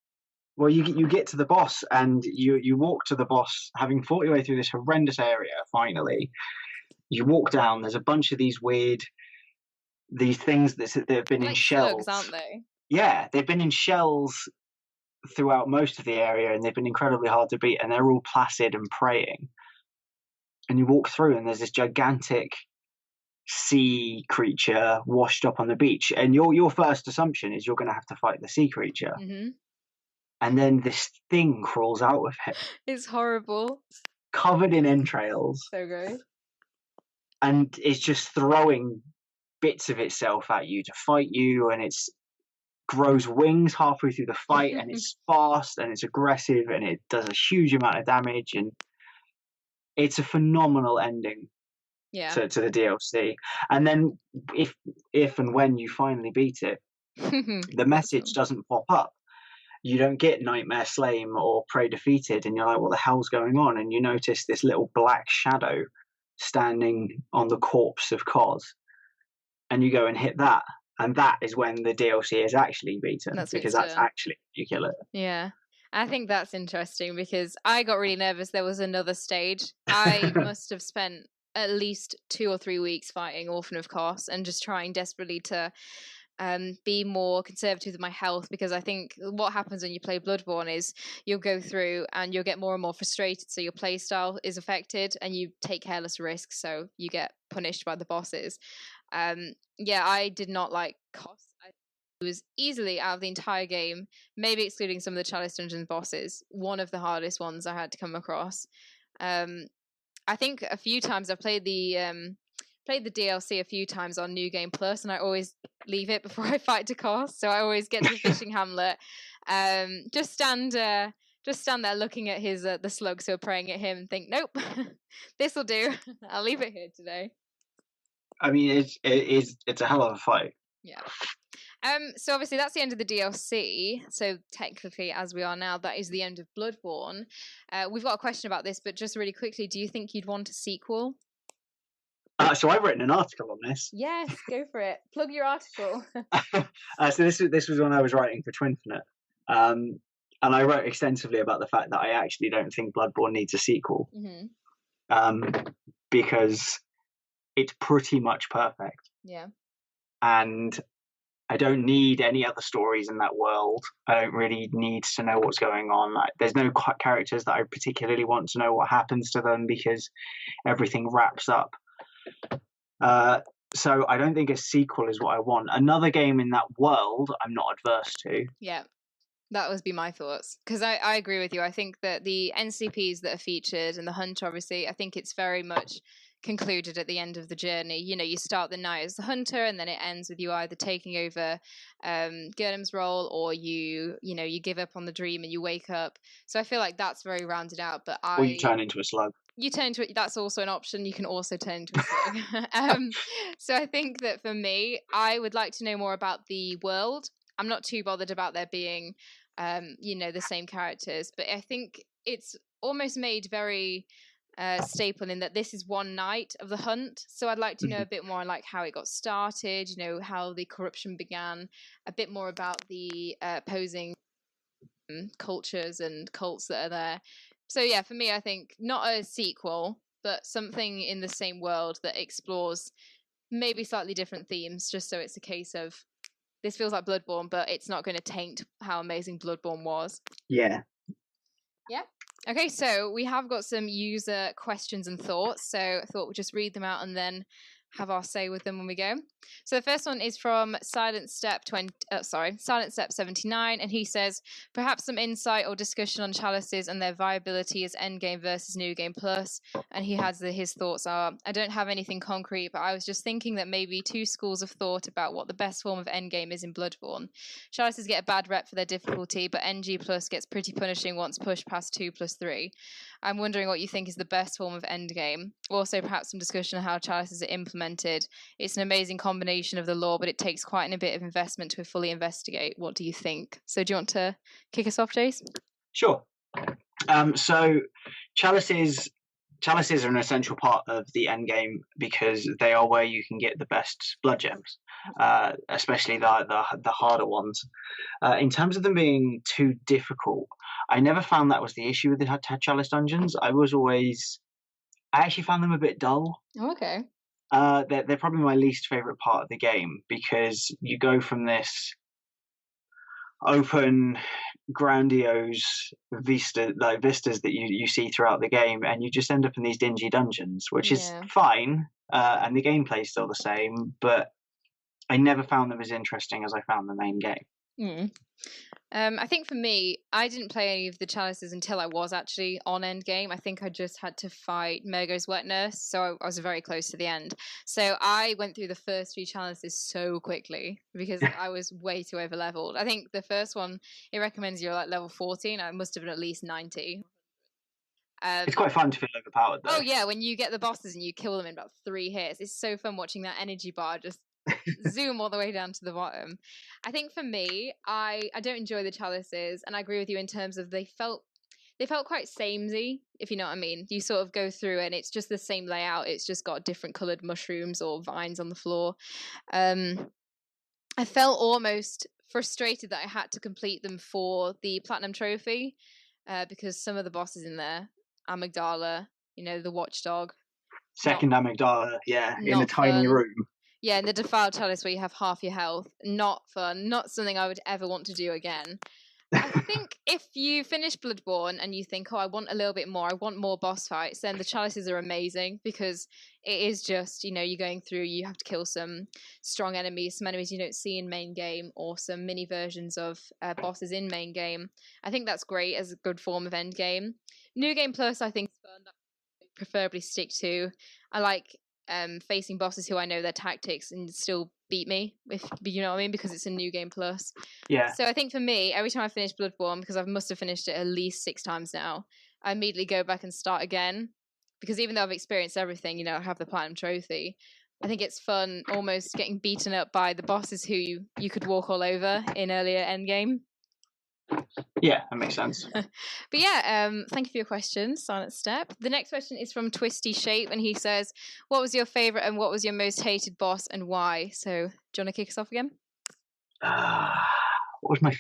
Well, you get to the boss, and you walk to the boss, having fought your way through this horrendous area. Finally, you walk down. There's a bunch of these things that have been in shells, slugs, aren't they? Yeah, they've been in shells throughout most of the area, and they've been incredibly hard to beat. And they're all placid and praying. And you walk through, and there's this gigantic sea creature washed up on the beach, and your first assumption is you're going to have to fight the sea creature. Mm-hmm. And then this thing crawls out of him. It's horrible. Covered in entrails. So gross. And it's just throwing bits of itself at you to fight you, and it's grows wings halfway through the fight, and it's fast and it's aggressive, and it does a huge amount of damage, and it's a phenomenal ending. Yeah. To the DLC. And then if and when you finally beat it, the message doesn't pop up. You don't get Nightmare Slain or Prey Defeated, and you're like, what the hell's going on? And you notice this little black shadow standing on the corpse of Kos, and you go and hit that, and that is when the DLC is actually beaten, because that's actually you kill it. Yeah. I think that's interesting, because I got really nervous. There was another stage. I must have spent at least 2 or 3 weeks fighting Orphan of Kos and just trying desperately to be more conservative with my health, because I think what happens when you play Bloodborne is you'll go through and you'll get more and more frustrated, so your play style is affected and you take careless risks, so you get punished by the bosses. I did not like Kos. It was easily, out of the entire game, maybe excluding some of the Chalice Dungeon bosses, one of the hardest ones I had to come across. I think a few times I've played the DLC a few times on New Game Plus, and I always leave it before I fight to Kos. So I always get to the fishing hamlet, just stand there looking at his the slugs who are praying at him, and think, nope, this will do. I'll leave it here today. I mean, it's a hell of a fight. Yeah. So obviously that's the end of the DLC. So technically, as we are now, that is the end of Bloodborne. We've got a question about this, but just really quickly, do you think you'd want a sequel? So I've written an article on this. Yes, go for it. Plug your article. So this was when I was writing for Twinfinite, and I wrote extensively about the fact that I actually don't think Bloodborne needs a sequel, because it's pretty much perfect. Yeah. And I don't need any other stories in that world. I don't really need to know what's going on. There's no characters that I particularly want to know what happens to them because everything wraps up. So I don't think a sequel is what I want. Another game in that world, I'm not adverse to. Yeah, that would be my thoughts. Because I agree with you. I think that the NCPs that are featured and the hunter, obviously, I think it's very much concluded at the end of the journey. You know, you start the night as the hunter, and then it ends with you either taking over Yharnam's role, or you give up on the dream and you wake up. So I feel like that's very rounded out. But Or you turn into a slug. You turn into it. That's also an option. You can also turn into a slug. So I think that for me, I would like to know more about the world. I'm not too bothered about there being, the same characters, but I think it's almost made very staple in that this is one night of the hunt. So I'd like to know a bit more on like how it got started, how the corruption began, a bit more about the opposing cultures and cults that are there. So yeah, for me, I think not a sequel, but something in the same world that explores maybe slightly different themes, just so it's a case of this feels like Bloodborne, but it's not going to taint how amazing Bloodborne was. Yeah. Yeah. Okay, so we have got some user questions and thoughts, so I thought we'd just read them out and then have our say with them when we go. So the first one is from Silent Step 79, and he says, perhaps some insight or discussion on chalices and their viability as endgame versus new game plus. And he has his thoughts are, I don't have anything concrete, but I was just thinking that maybe two schools of thought about what the best form of endgame is in Bloodborne. Chalices get a bad rep for their difficulty, but NG plus gets pretty punishing once pushed past 2+3. I'm wondering what you think is the best form of endgame. Also, perhaps some discussion on how chalices are implemented. It's an amazing combination of the lore, but it takes quite a bit of investment to fully investigate. What do you think? So do you want to kick us off, Jace? Sure. So chalices are an essential part of the end game because they are where you can get the best blood gems, especially the harder ones. In terms of them being too difficult, I never found that was the issue with the chalice dungeons. I actually found them a bit dull. Oh, okay. They're probably my least favorite part of the game because you go from this open, grandiose vistas that you see throughout the game, and you just end up in these dingy dungeons, which is fine, and the gameplay's still the same, but I never found them as interesting as I found the main game. I think for me, I didn't play any of the chalices until I was actually on endgame. I think I just had to fight Mergo's wet nurse, so I was very close to the end. So I went through the first 3 chalices so quickly because I was way too over leveled. I think the first one, it recommends you're like level 14. I must have been at least 90. It's quite fun to feel overpowered though. Oh yeah, when you get the bosses and you kill them in about 3 hits, it's so fun watching that energy bar just zoom all the way down to the bottom. I think for me, I don't enjoy the chalices, and I agree with you in terms of they felt quite samey, if you know what I mean. You sort of go through and it's just the same layout, it's just got different coloured mushrooms or vines on the floor. I felt almost frustrated that I had to complete them for the platinum trophy, because some of the bosses in there, Amygdala, the watchdog. Second Amygdala, yeah, in a tiny room. Yeah, in the defiled chalice where you have half your health. Not fun. Not something I would ever want to do again. I think if you finish Bloodborne and you think, I want a little bit more, I want more boss fights, then the chalices are amazing because it is just, you're going through, you have to kill some strong enemies, some enemies you don't see in main game, or some mini versions of bosses in main game. I think that's great as a good form of end game. New Game Plus, I think, is fun. I preferably stick to. I like facing bosses who I know their tactics and still beat me, if you know what I mean, because it's a New Game Plus. Yeah. So I think for me, every time I finish Bloodborne, because I must have finished it at least 6 times now, I immediately go back and start again. Because even though I've experienced everything, I have the platinum trophy, I think it's fun almost getting beaten up by the bosses who you could walk all over in earlier endgame. Yeah, that makes sense. But yeah, thank you for your question, Silent Step. The next question is from Twisty Shape, and he says, what was your favourite and what was your most hated boss and why? So, do you want to kick us off again? What was my...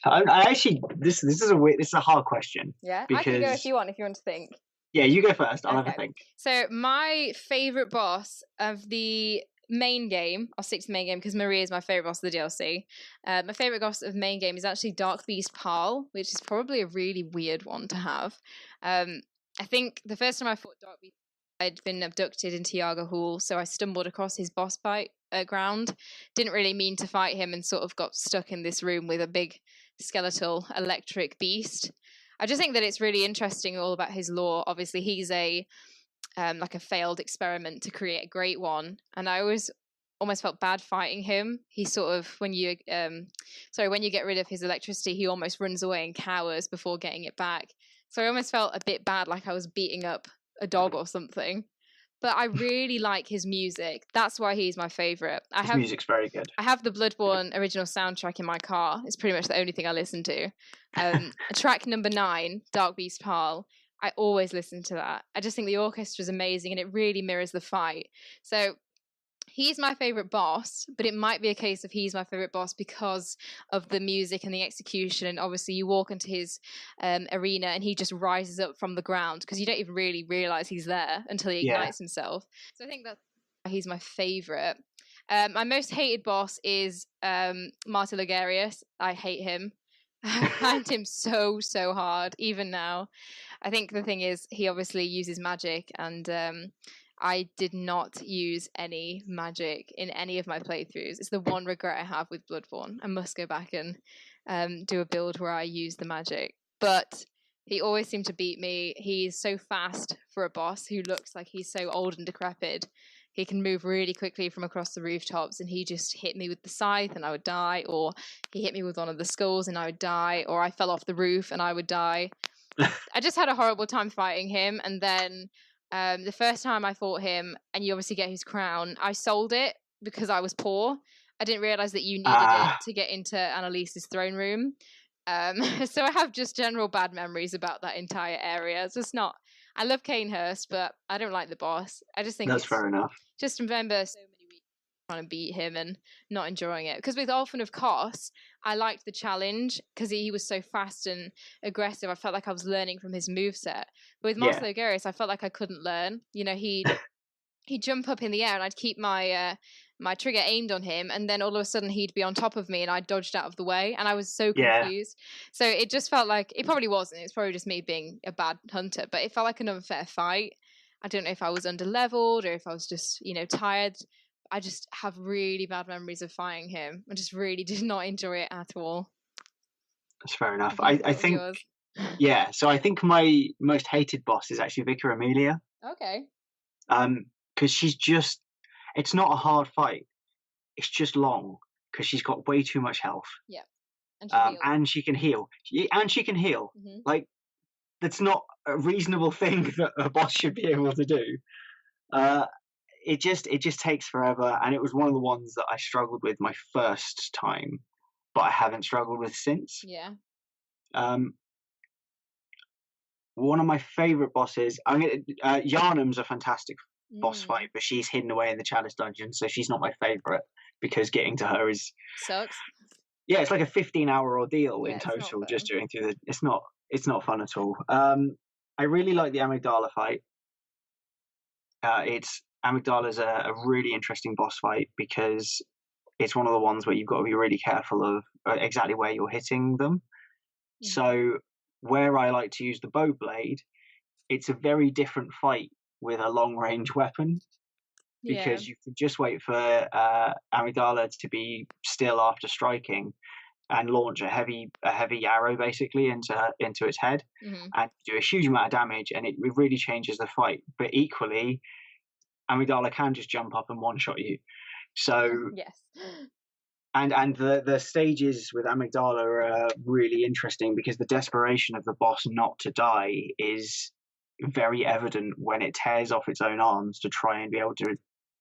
I actually... This is a hard question. Yeah, because... I can go if you want to think. Yeah, you go first. I'll have a think. So, my favourite boss of the main game, I'll stick to the main game because Maria is my favorite boss of the DLC. My favorite boss of main game is actually Dark Beast Parl, which is probably a really weird one to have. I think the first time I fought Dark Beast, I'd been abducted into Yaga Hall, so I stumbled across his boss fight ground. Didn't really mean to fight him and sort of got stuck in this room with a big skeletal electric beast. I just think that it's really interesting all about his lore. Obviously, he's a like a failed experiment to create a great one, and I always almost felt bad fighting him. He sort of when you get rid of his electricity, he almost runs away and cowers before getting it back. So I almost felt a bit bad, like I was beating up a dog or something. But I really like his music. That's why he's my favorite. His music's very good. I have the Bloodborne original soundtrack in my car. It's pretty much the only thing I listen to. Track number 9, Dark Beast Parl. I always listen to that. I just think the orchestra is amazing and it really mirrors the fight. So he's my favorite boss, but it might be a case of he's my favorite boss because of the music and the execution. And obviously, you walk into his arena and he just rises up from the ground because you don't even really realize he's there until he ignites himself. So I think that he's my favorite. My most hated boss is Martyr Ligarius. I hate him. I find him so hard, even now. I think the thing is, he obviously uses magic, and I did not use any magic in any of my playthroughs. It's the one regret I have with Bloodborne. I must go back and do a build where I use the magic. But he always seemed to beat me. He's so fast for a boss who looks like he's so old and decrepit. He can move really quickly from across the rooftops, and he just hit me with the scythe and I would die, or he hit me with one of the skulls and I would die, or I fell off the roof and I would die. I just had a horrible time fighting him, and then the first time I fought him, and you obviously get his crown, I sold it because I was poor. I didn't realize that you needed it to get into Annalise's throne room. So I have just general bad memories about that entire area. It's just not. I love Kanehurst, but I don't like the boss. I just think that's fair enough. Just remember so many weeks trying to beat him and not enjoying it. Because with Orphan of Kos, I liked the challenge because he was so fast and aggressive. I felt like I was learning from his moveset. But with Marcel Ligarius, I felt like I couldn't learn. You know, he'd jump up in the air and I'd keep my my trigger aimed on him, and then all of a sudden he'd be on top of me and I dodged out of the way, and I was so confused. So it just felt like, it probably wasn't, it's probably just me being a bad hunter, but it felt like an unfair fight. I don't know if I was under-leveled or if I was just, you know, tired. I just have really bad memories of fighting him. I just really did not enjoy it at all. That's fair enough. I think, so I think my most hated boss is actually Vicar Amelia. Okay. Because she's just, it's not a hard fight. It's just long because she's got way too much health. Yeah. And she can heal. Mm-hmm. Like, that's not a reasonable thing that a boss should be able to do. It just takes forever, and it was one of the ones that I struggled with my first time, but I haven't struggled with since. Yeah. One of my favorite bosses, Yharnam's a fantastic boss fight, but she's hidden away in the Chalice dungeon, so she's not my favorite because getting to her sucks. Yeah, it's like a 15-hour ordeal in total just doing through the. It's not fun at all. I really like the Amygdala fight. Amygdala's a really interesting boss fight because it's one of the ones where you've got to be really careful of exactly where you're hitting them. Mm-hmm. So where I like to use the bow blade, it's a very different fight with a long-range weapon because you can just wait for Amygdala to be still after striking and launch a heavy arrow basically into its head, and do a huge amount of damage, and it really changes the fight. But equally, Amygdala can just jump up and one-shot you. So yes. And the stages with Amygdala are really interesting because the desperation of the boss not to die is very evident when it tears off its own arms to try and be able to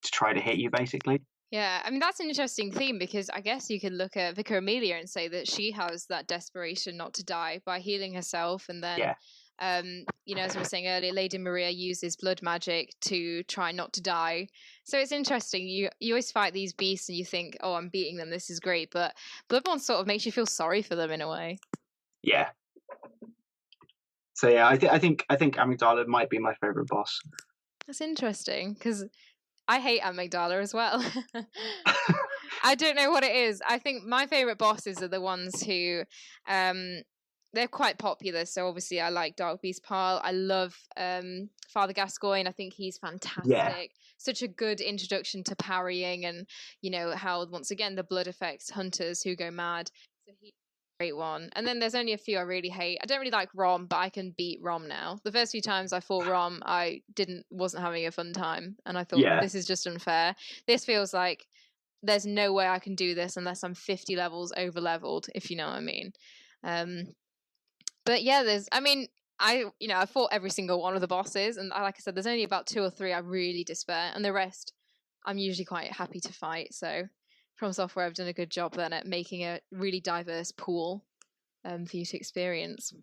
try to hit you, basically. Yeah, I mean, that's an interesting theme because I guess you could look at Vicar Amelia and say that she has that desperation not to die by healing herself, and then you know, as I was saying earlier, Lady Maria uses blood magic to try not to die. So it's interesting. You always fight these beasts and you think, oh, I'm beating them, this is great. But Bloodborne sort of makes you feel sorry for them in a way. Yeah. So yeah, I think Amygdala might be my favorite boss. That's interesting because I hate amygdala as well. I don't know what it is. I think my favorite bosses are the ones who they're quite popular. So obviously I like Dark Beast Pile. I love Father Gascoigne. I think he's fantastic. Yeah. Such a good introduction to parrying, and how once again the blood affects hunters who go mad. So he's a great one. And then there's only a few I really hate. I don't really like Rom, but I can beat Rom now. The first few times I fought Rom, I wasn't having a fun time, and I thought this is just unfair. This feels like there's no way I can do this unless I'm 50 levels over leveled, if you know what I mean. But yeah, I fought every single one of the bosses, and like I said, there's only about 2 or 3 I really despair, and the rest I'm usually quite happy to fight. So From Software have done a good job then at making a really diverse pool for you to experience.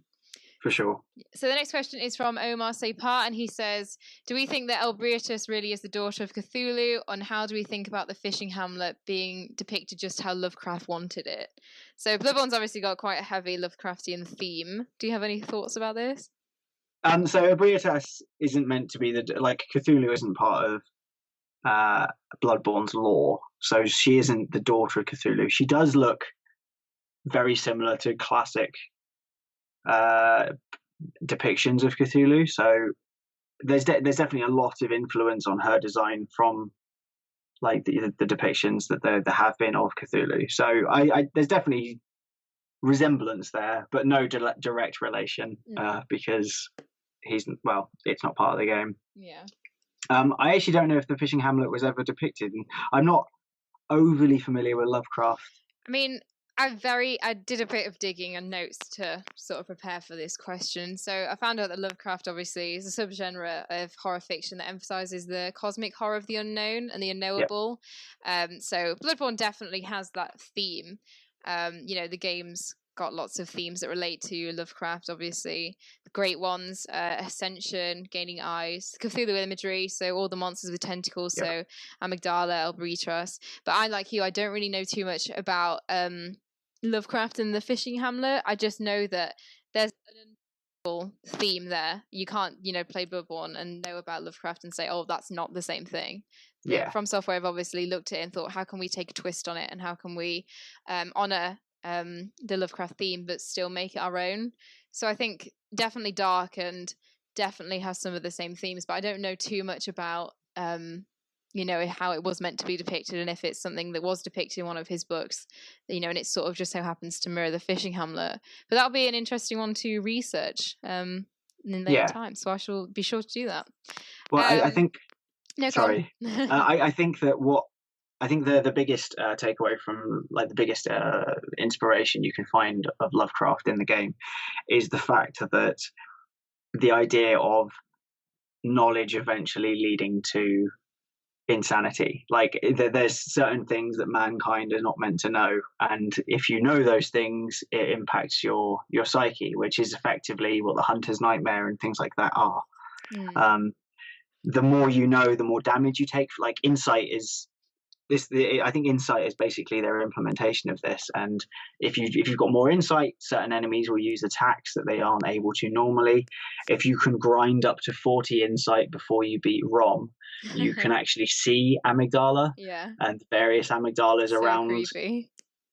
For sure. So the next question is from Omar Separ, and he says, do we think that Elbriatus really is the daughter of Cthulhu, and how do we think about the fishing hamlet being depicted just how Lovecraft wanted it? So Bloodborne's obviously got quite a heavy Lovecraftian theme. Do you have any thoughts about this? So Elbriatus isn't meant to be Cthulhu isn't part of Bloodborne's lore, so she isn't the daughter of Cthulhu. She does look very similar to classic depictions of Cthulhu, so there's definitely a lot of influence on her design from like the depictions that there have been of Cthulhu. So I there's definitely resemblance there, but no direct relation because it's not part of the game. Yeah. I actually don't know if the fishing hamlet was ever depicted, and I'm not overly familiar with Lovecraft. I mean, I did a bit of digging and notes to sort of prepare for this question. So I found out that Lovecraft obviously is a subgenre of horror fiction that emphasizes the cosmic horror of the unknown and the unknowable. Yep. So Bloodborne definitely has that theme. The game's got lots of themes that relate to Lovecraft, obviously. The great ones, Ascension, Gaining Eyes, Cthulhu imagery, so all the monsters with tentacles, so Amygdala, Elbriatus. But I, like you, I don't really know too much about Lovecraft and the fishing hamlet. I just know that there's an theme there. You can't, play Bloodborne and know about Lovecraft and say, oh, that's not the same thing. From Software have obviously looked at it and thought, how can we take a twist on it, and how can we honor the Lovecraft theme but still make it our own. So I think definitely dark and definitely has some of the same themes, but I don't know too much about how it was meant to be depicted, and if it's something that was depicted in one of his books, and it sort of just so happens to mirror the fishing hamlet. But that'll be an interesting one to research in later time, so I shall be sure to do that. Well, I think sorry. I think that the biggest takeaway from the biggest inspiration you can find of Lovecraft in the game is the fact that the idea of knowledge eventually leading to insanity. There's certain things that mankind is not meant to know, and if you know those things, it impacts your psyche, which is effectively what the hunter's nightmare and things like that are. The more you know, the more damage you take. Insight is I think insight is basically their implementation of this, and if you've got more insight, certain enemies will use attacks that they aren't able to normally. If you can grind up to 40 insight before you beat Rom, you can actually see amygdala and various amygdalas so around. Creepy.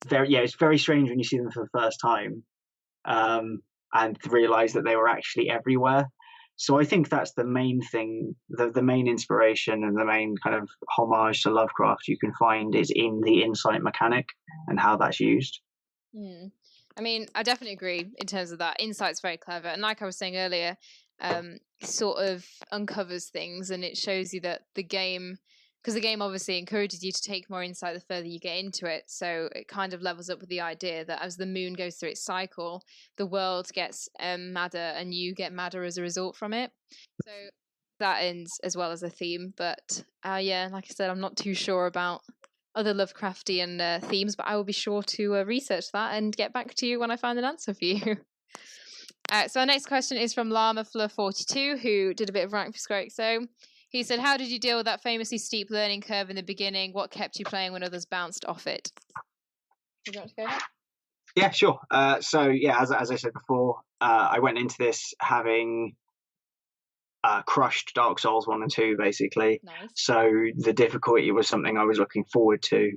It's very strange when you see them for the first time and realize that they were actually everywhere. So I think that's the main thing, the main inspiration and the main kind of homage to Lovecraft you can find is in the insight mechanic and how that's used. I mean, I definitely agree in terms of that. Insight's very clever. And like I was saying earlier, sort of uncovers things, and it shows you that the game, because the game obviously encourages you to take more insight the further you get into it. So it kind of levels up with the idea that as the moon goes through its cycle, the world gets madder and you get madder as a result from it. So that ends as well as a theme. But like I said, I'm not too sure about other Lovecraftian themes, but I will be sure to research that and get back to you when I find an answer for you. So our next question is from LlamaFleur42, who did a bit of rank for SquareXO. He said, how did you deal with that famously steep learning curve in the beginning? What kept you playing when others bounced off it? Would you want to go ahead? Yeah, sure. As I said before, I went into this having crushed Dark Souls 1 and 2, basically. Nice. So the difficulty was something I was looking forward to.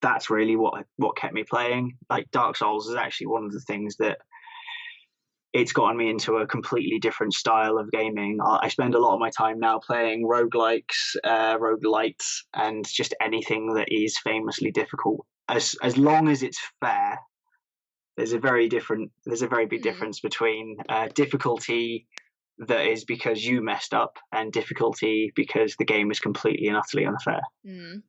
That's really what kept me playing. Like, Dark Souls is actually one of the things that it's gotten me into a completely different style of gaming. I spend a lot of my time now playing roguelikes, roguelites, and just anything that is famously difficult. As long as it's fair, there's a very big difference between difficulty that is because you messed up and difficulty because the game is completely and utterly unfair.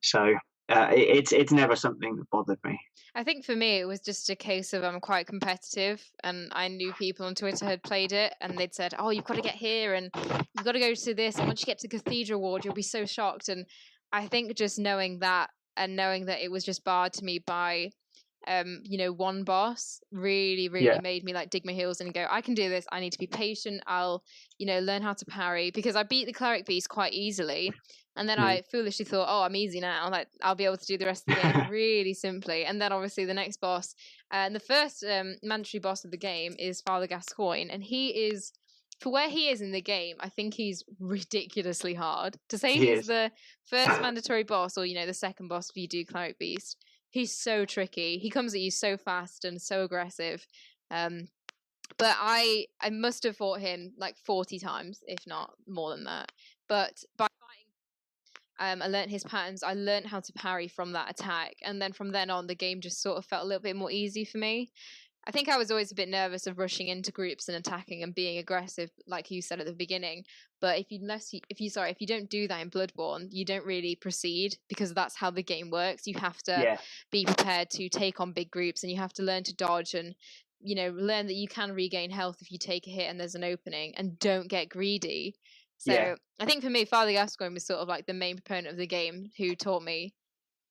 So it's never something that bothered me. I think for me, it was just a case of I'm quite competitive, and I knew people on Twitter had played it, and they'd said, "Oh, you've got to get here, and you've got to go to this, and once you get to Cathedral Ward, you'll be so shocked." And I think just knowing that, and knowing that it was just barred to me by one boss really made me like dig my heels in and go, I can do this. I need to be patient. I'll learn how to parry, because I beat the cleric beast quite easily, and then I foolishly thought, oh, I'm easy now, like I'll be able to do the rest of the game really simply. And then obviously the next boss, and the first mandatory boss of the game is Father Gascoigne, and he is, for where he is in the game, I think he's ridiculously hard. To say he's the first mandatory boss, or the second boss if you do cleric beast, he's so tricky. He comes at you so fast and so aggressive. But I must have fought him like 40 times, if not more than that. But by fighting, I learnt his patterns. I learnt how to parry from that attack. And then from then on, the game just sort of felt a little bit more easy for me. I think I was always a bit nervous of rushing into groups and attacking and being aggressive, like you said at the beginning. But if you don't do that in Bloodborne, you don't really proceed, because that's how the game works. You have to be prepared to take on big groups, and you have to learn to dodge, and learn that you can regain health if you take a hit and there's an opening, and don't get greedy. So I think for me, Father Gascoigne was sort of like the main proponent of the game, who taught me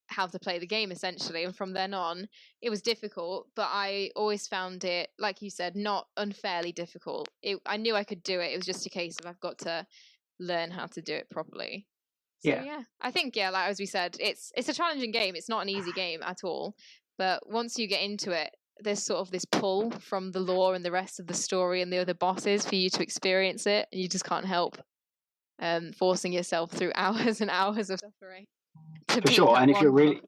how to play the game essentially. And from then on, it was difficult, but I always found it, like you said, not unfairly difficult. I knew I could do it. It was just a case of I've got to learn how to do it properly. So I think like as we said, it's a challenging game. It's not an easy game at all, but once you get into it, there's sort of this pull from the lore and the rest of the story and the other bosses for you to experience it, and you just can't help forcing yourself through hours and hours of suffering. For sure. And if you're really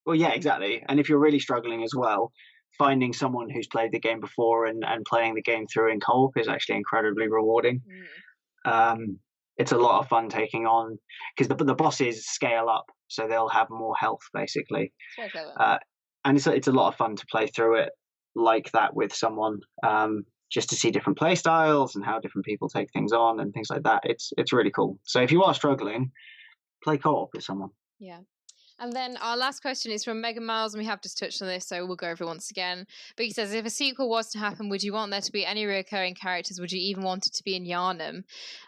exactly. And if you're really struggling as well, finding someone who's played the game before and playing the game through in co-op is actually incredibly rewarding. It's a lot of fun taking on, because the bosses scale up, so they'll have more health basically. And it's a lot of fun to play through it like that with someone, just to see different play styles and how different people take things on and things like that. It's really cool. So if you are struggling, play co-op with someone. Yeah. And then our last question is from Megan Miles, and we have just touched on this, so we'll go over it once again. But he says, if a sequel was to happen, would you want there to be any recurring characters? Would you even want it to be in Yharnam?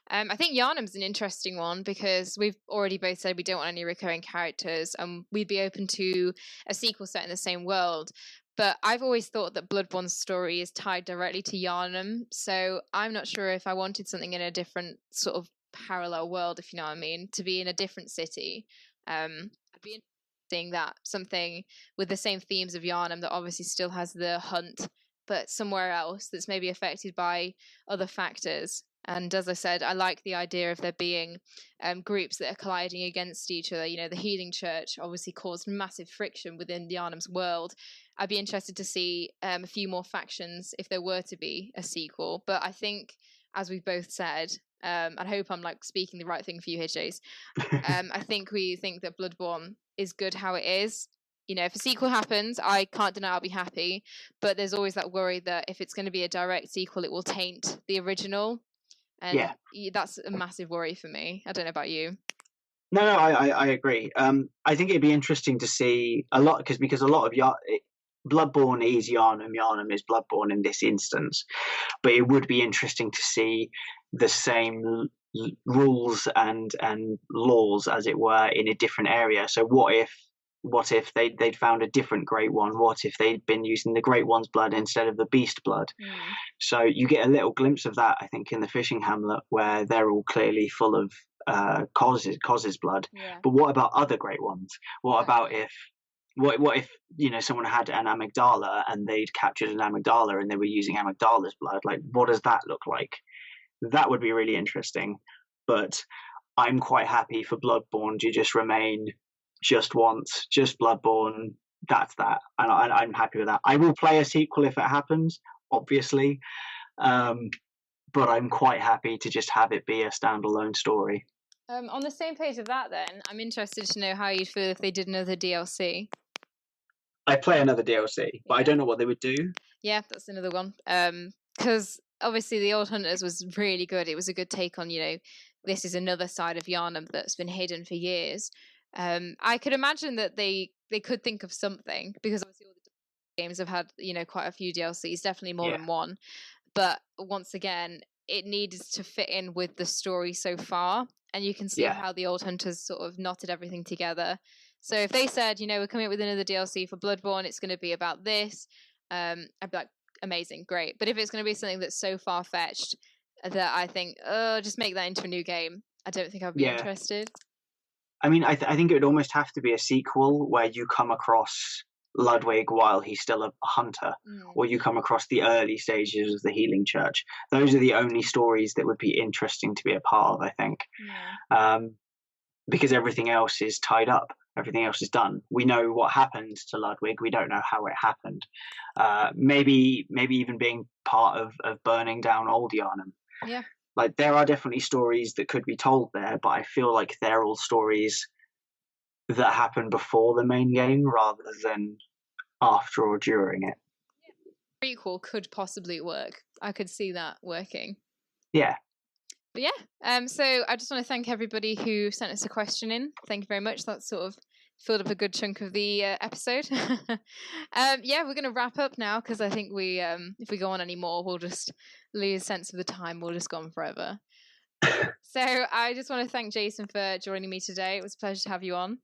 I think Yharnam's an interesting one, because we've already both said we don't want any recurring characters, and we'd be open to a sequel set in the same world. But I've always thought that Bloodborne's story is tied directly to Yharnam, so I'm not sure if I wanted something in a different sort of parallel world, if you know what I mean, to be in a different city. I'd be interesting that something with the same themes of Yharnam, that obviously still has the hunt, but somewhere else that's maybe affected by other factors. And as I said, I like the idea of there being groups that are colliding against each other. The Healing Church obviously caused massive friction within Yharnam's world. I'd be interested to see a few more factions if there were to be a sequel. But I think, as we've both said, and I hope I'm like speaking the right thing for you here, Chase. I think we think that Bloodborne is good how it is. If a sequel happens, I can't deny I'll be happy. But there's always that worry that if it's going to be a direct sequel, it will taint the original. And that's a massive worry for me. I don't know about you. No, I agree. I think it'd be interesting to see a lot, because a lot of Bloodborne is Yharnam. Yharnam is Bloodborne in this instance. But it would be interesting to see the same rules and laws, as it were, in a different area. So what if they'd found a different Great One? What if they'd been using the Great One's blood instead of the Beast blood? So you get a little glimpse of that, I think, in the fishing hamlet, where they're all clearly full of Koz's blood. But what about other Great Ones? What about if someone had an amygdala and they'd captured an amygdala and they were using amygdala's blood? Like, what does that look like? that would be really interesting. But I'm quite happy for Bloodborne to just remain just once, just Bloodborne. That's that, and I'm happy with that. I will play a sequel if it happens, obviously, but I'm quite happy to just have it be a standalone story. On the same page of that, then, I'm interested to know how you'd feel if they did another DLC. I'd play another DLC, but I don't know what they would do. Yeah, that's another one. Because obviously the Old Hunters was really good. It was a good take on, this is another side of Yharnam that's been hidden for years. I could imagine that they could think of something, because obviously all the games have had, quite a few DLCs, definitely more than one. But once again, it needs to fit in with the story so far, and you can see how the Old Hunters sort of knotted everything together. So if they said, we're coming up with another DLC for Bloodborne, it's going to be about this, I'd be like, amazing, great. But if it's going to be something that's so far-fetched that I think, just make that into a new game, I don't think I'd be interested. I mean, I think it would almost have to be a sequel where you come across Ludwig while he's still a hunter, or you come across the early stages of the Healing Church. Those are the only stories that would be interesting to be a part of, I think, because everything else is tied up. Everything else is done. We know what happened to Ludwig. We don't know how it happened. Maybe even being part of burning down old Yharnam. Yeah. Like, there are definitely stories that could be told there, but I feel like they're all stories that happen before the main game rather than after or during it. Yeah. Prequel could possibly work. I could see that working. Yeah. But yeah, so I just want to thank everybody who sent us a question in. Thank you very much. That's sort of filled up a good chunk of the episode. Yeah, we're going to wrap up now, because I think if we go on any more, we'll just lose sense of the time. We'll just go on forever. So I just want to thank Jason for joining me today. It was a pleasure to have you on.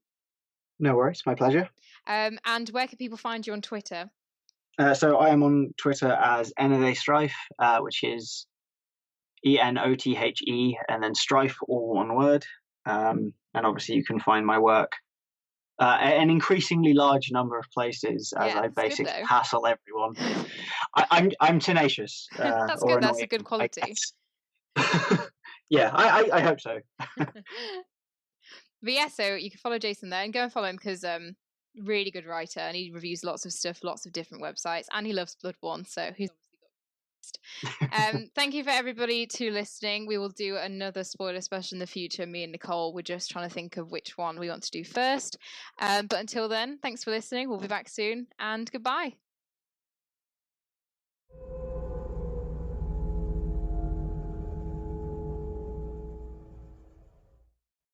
No worries, my pleasure. And where can people find you on Twitter? So I am on Twitter as Strife, which is ENOTHE, and then Strife, all one word. And obviously you can find my work an increasingly large number of places as I basically hassle everyone. I'm tenacious. That's good. That's a good quality. Yeah, I hope so. But yeah, so you can follow Jason there and go and follow him, because really good writer, and he reviews lots of stuff, lots of different websites, and he loves Bloodborne, so he's obviously got thank you for everybody to listening. We will do another spoiler special in the future. Me and Nicole, we're just trying to think of which one we want to do first. But until then, thanks for listening. We'll be back soon, and goodbye.